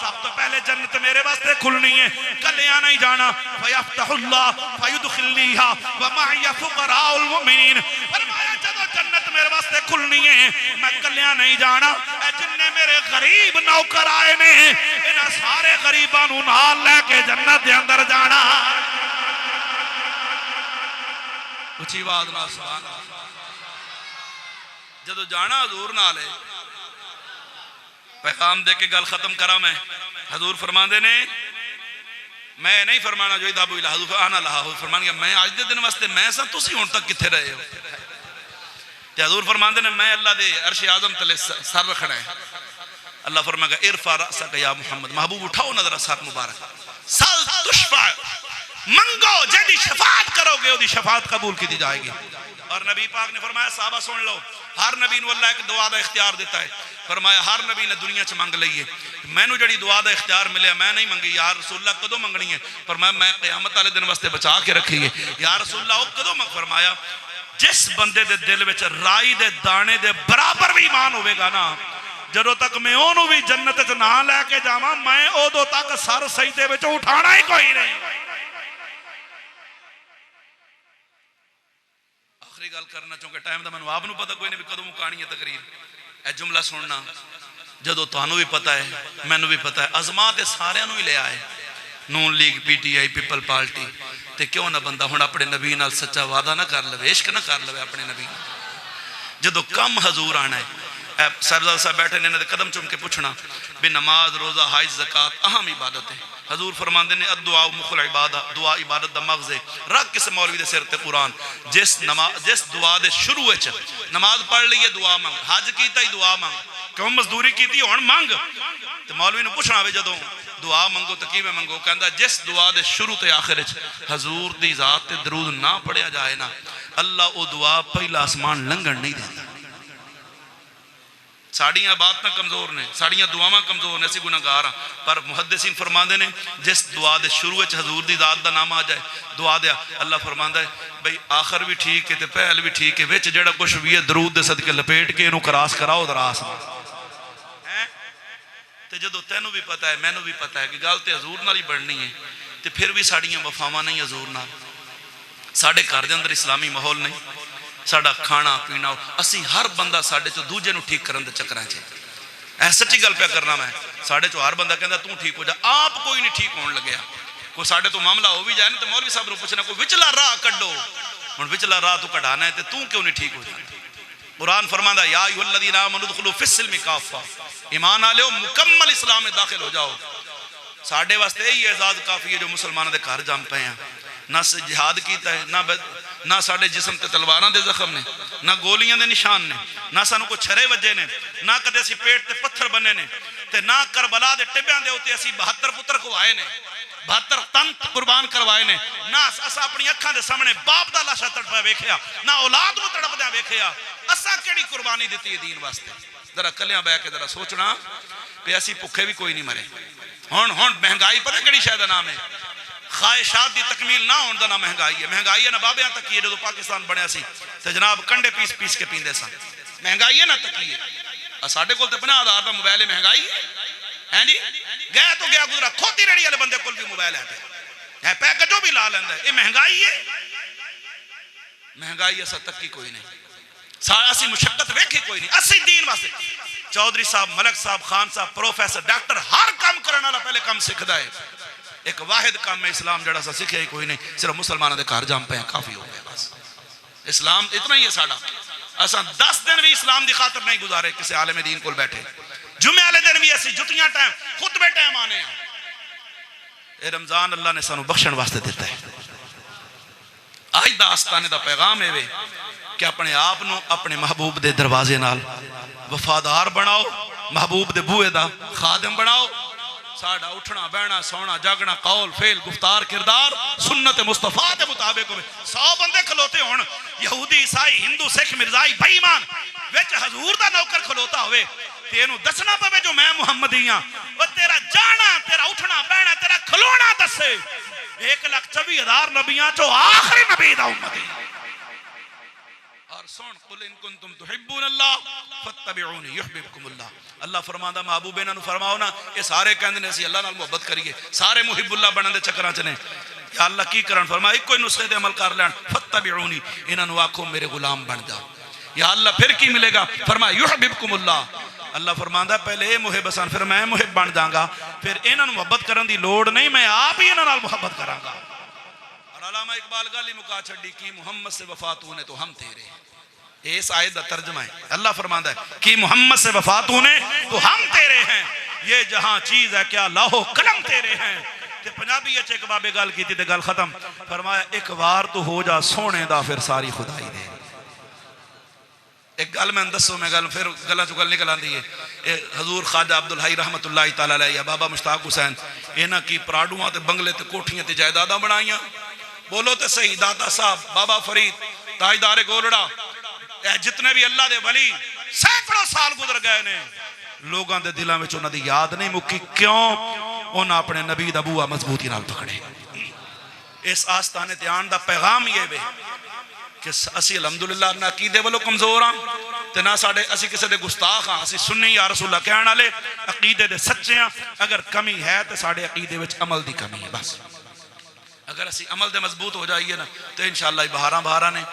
सब तो पहले जन्नत मेरे वास्ते खुलनी है, कलिया नहीं जाना। फयफ्तहुल्लाह फयुदखिलनीहा व माइया फुकराउल मुमिनीन। फरमाया जदों जन्नत मेरे वास्ते खुलनी है मैं कलिया नहीं जाना, जिन्ने मेरे गरीब नौकर आए ने, इन्हां सारे गरीबां नूं नाल लैके जन्नत दे अंदर जाना। उची आवाज नाल सुभान अल्लाह। जदों जाना हजूर नाल है, पैगाम दे के गल खत्म करा मैं। हजूर फरमांदे ने, मैं नहीं फरमाना जो दाबू इला हजूर आना लहा फरमानगे मैं आज दे दिन वास्ते मैं सा, तुसी हुण तक किथे रहे हो? ते हजूर फरमांदे ने मैं अल्लाह दे अर्श आज़म तले सर रखना है। अल्लाह फरमाएगा इरफा रअसक या मोहम्मद, महबूब उठाओ ना जरा सर मुबारक। सल तुशफा, मंगो जेदी शफाअत करोगे ओदी शफाअत कबूल की जाएगी। और नबी पाक ने फरमाया साहबा सुन लो, हर नबी नूं अल्लाह एक दुआ दा इख्तियार देता है। फरमाया हर नबी ने दुनिया च मंग लई है, मैनू जड़ी दुआ दा इख्तियार मिले मैं नहीं मंगी। यार रसूलुल्लाह कदों मंगनी है? फरमाया मैं क़यामत वाले दिन वास्ते बचा के रखी है। यार रसूलुल्लाह ओ कदों मंग? फरमाया जिस बंदे दे दिल विच राई दे दाने दे बराबर भी ईमान होवेगा ना, जदों तक मैं ओनू भी जन्नत च ना लैके जावां, मैं उदों तक सर सजदे विच उठाना ही कोई नहीं। आखिरी गल करना चूंकि टाइम दा मैनूं आप नूं पता कोई नहीं भी कदों मुकानी है तकरीर। ए जुमला सुनना, जदों तुहानूं भी पता है मैनूं भी पता है, अज़मा ते सारिआं नूं ही लिया है, नून लीग पीटीआई पीपल पार्टी। ते क्यों ना बंदा हुण अपने नबी नाल सच्चा वादा ना कर लवे, इश्क ना कर लवे अपने नबी। जदों कम हजूर आना है, सरदार साहब बैठे ने, इन्हां दे कदम चुम के पूछना भी नमाज रोज़ा हज ज़कात अहम इबादत है। हजूर फरमांदे ने अद्दुआ मुखल इबादा, दुआ इबादत दा मगज़ है। रख किस मौलवी दे सिर ते कुरान, जिस दुआ दे शुरू विच नमाज पढ़ लईए दुआ मंग, हज कीता ही दुआ मंग, क्यों मजदूरी कीती हुण मंग। ते मौलवी नूं पुछना वे जदों दुआ मंगो तो किवें मंगो? कहंदा जिस दुआ दे शुरू ते आखिर विच हजूर दी ज़ात ते दरूद ना पढ़िया जाए ना, अल्लाह ओ दुआ पहला आसमान लंघण नहीं देंदा। साड़ियां बातां कमजोर ने, साड़ियां दुआवां कमजोर ने, असीं गुनाहगार हां, पर मुहद्दिसीन फरमांदे ने जिस दुआ दे शुरू विच हजूर दी ज़ात दा नाम आ जाए दुआ दे, अल्लाह फरमांदा है भाई आखिर भी ठीक है ते पहल भी ठीक है, विच जेड़ा कुछ भी है दरूद दे सदके लपेट के इहनूं क्रॉस कराओ दरास है। ते जदों तैनूं भी पता है मैनूं भी पता है कि गल ते हजूर नाल ही बननी है, ते फिर भी साड़ियां वफावां नहीं हजूर नाल। साडे घर दे अंदर इस्लामी माहौल नहीं, साडा खाना पीना, असी हर बंदा साडे चो दूजे नूं ठीक करन दे चक्करां च। ऐ सच्ची गल पे करना मैं, साडे चो हर बंदा कहंदा तू ठीक हो जा, आप कोई नहीं ठीक होण लगया। कोई साडे तो मामला हो भी जाए ना तो मौलवी साहब नूं पुछना कोई विचला राह कड्डो, हुण विचला राह तू कढाना है ते तू क्यों नहीं ठीक हो जाना? कुरान फरमांदा या अय्युहल्लज़ीना आमनू उदखुलू फिस्सिल्मि काफ़ा, ईमान वालेओ मुकम्मल इस्लाम में दाखिल हो जाओ। साडे वास्ते यही एजाज काफ़ी है जो मुसलमानों के घर जम पे हैं। ना जिहाद कीता है, ना साडे जिस्म ते तलवारां दे जख्म ने, ना गोलियां दे निशान ने, ना सानू कोई छरे वजे ने, ना कदे असीं पेट ते पत्थर बने ने, ते ना करबला दे टिब्बियां दे उत्ते असीं 72 पुत्र खुआए ने, 72 तन कुर्बान करवाए ने, ना असां अपनी अखां दे सामने बाप दा लाशा तड़पा वेखिया, ना औलाद नूं तड़पदा वेखिया। असां केड़ी कुर्बानी दित्ती है दीन वास्ते? जरा कलियां बह के जरा सोचना कि असीं भुखे भी कोई नहीं मरे। हुण महंगाई पता केड़ी शै दा नाम है? ख्वाहिशात की तकमील ना होने का ना महंगाई है। महंगाई है ना बाबियां तकी है, जो पाकिस्तान बनया सी ते जनाब कंडे पीस पीस के पींदे सन। महंगाई है ना तकी है, साढ़े कोल ते 50,000 का मोबाइल है, महंगाई है जी। गया तो गया गुजरा, खोती रेड़ी वाले बंदे कोल भी मोबाइल है पैक जो भी ला लेंदा है, ये महंगाई है। महंगाई असा तकी कोई नहीं, असी मुशक्कत वेखी कोई नहीं। असी दीन वास्ते चौधरी साहब, मलक साहब, खान साहब, प्रोफेसर, डॉक्टर, हर काम करने वाला पहले काम सीखता है। एक वाहिद काम में इस्लाम जड़ा सा सीखे ही कोई नहीं, सिर्फ मुसलमानों के घर जम पे हैं, काफी हो गया बस। इस्लाम इतना ही है साडा। असा 10 दिन भी इस्लाम की खातर नहीं गुजारे किसी आलम दीन को बैठे। जुमे वाले दिन भी असी जुतियां टाइम खुतबे टाइम आने हैं। ये रमजान अल्लाह ने सानू बख्शण वास्ते दिता है। आज दा आस्ताने दा पैगाम है वे कि अपने आप नू अपने महबूब दे दरवाजे नाल वफादार बनाओ, महबूब दे बूहे दा खादिम बनाओ। साडा उठना बहना सोना जागना कौल फेल गुफ्तार किरदार सुन्नत मुस्तफा के मुताबिक होवे। 100 बंदे खलोते होण, यहूदी ईसाई हिंदू सिख मिर्जाई बेईमान, विच हजूर दा नौकर खलोता होवे ते इहनू दसना पवे जो मैं मुहम्मदी हां। ओ तेरा जाना, तेरा उठना बहना, तेरा खलोना दसे 1,24,000 नबियां चो आखिरी नबी दा उम्मती। और सुन कुल इन कुंतुम तुहिब्बूनल्लाह फत्तबिऊनी युहिब्बुकुमुल्लाह। अल्लाह फरमांदा महबूब इन्हां नूं फरमाओ ना, ये सारे कहंदे ने असीं अल्लाह नाल मुहब्बत करिए, सारे मुहिब्बुल्लाह बनन दे चक्करां च ने। या अल्लाह की करन? फरमाया इक्को ही नुस्खे ते अमल कर लैण, फत्तबिऊनी, इन्हां नूं आखो मेरे गुलाम बन जाओ। या अल्लाह फिर की मिलेगा? फरमाया युहिब्बुकुमुल्लाह, अल्लाह फरमांदा पहले ये मुहिब सन फिर मैं मुहिब बन जाऊंगा, फिर इन्हां नूं मुहब्बत करन दी लोड़ नहीं, मैं आप ही इन्हां नाल मुहब्बत करांगा। और अल्लामा इकबाल गल ही मुका छड्डी कि मुहम्मद से वफा तूने तो हम तेरे, इस आयत का तर्जमा है। अल्लाह फरमांदा है कि मोहम्मद से वफा तूने तो हम तेरे हैं, ये जहां चीज है क्या लाहो कलम तेरे हैं। ते पंजाबी च एक बाबे गल की ते गल खत्म, फरमाया एक बार तो हो जा सोने दा फिर सारी खुदाई दे। एक गल मैं दसो, मैं गल फिर गलों चो गल निकल आती है। हजूर ख्वाजा अब्दुल हई रहमतुल्लाह तआला अलैह या बाबा मुश्ताक हुसैन, इन्हां की पराडुआं ते बंगले ते कोठियां ते जायदादां बनाईयां। बोलो तो सही, दाता साहब, बाबा फरीद, ताजदारे गोलड़ा, जितने भी अल्लाह दे वली सैकड़ों साल गुजर गए ने, लोगों के दिलों में उन्होंने दी याद नहीं मुक्की। क्यों? उन्हें अपने नबी दा बूआ मजबूती नाल पकड़े। इस आस्थाने ते आन दा पैगाम ये वे कि असी अलहमदुलिल्लाह ना अकीदे वालों कमजोर हाँ ते ना साडे असी किसी दे गुस्ताख हाँ, असी सुन्नी या रसूला कहण वाले अकीदे दे सच्चे हाँ। अगर कमी है तो साडे अकीदे विच अमल दी कमी है बस। अगर असी अमल दे मजबूत हो जाइए ना तो इंशाअल्लाह बहारां बहारां ने।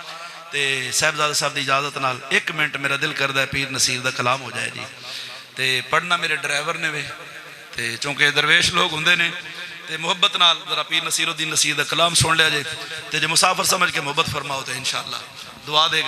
ते साहबजादा साहब की इजाजत नाल एक मिनट मेरा दिल करता है पीर नसीर का कलाम हो जाए जी। ते पढ़ना मेरे ड्राइवर ने वे, ते चूंकि दरवेश लोग होंगे ने ते मुहब्बत नाल जरा पीर नसीरुद्दीन नसीर का कलाम सुन लिया जे, ते जे मुसाफिर समझ के मुहब्बत फरमाओ तो इंशाअल्लाह दुआ दे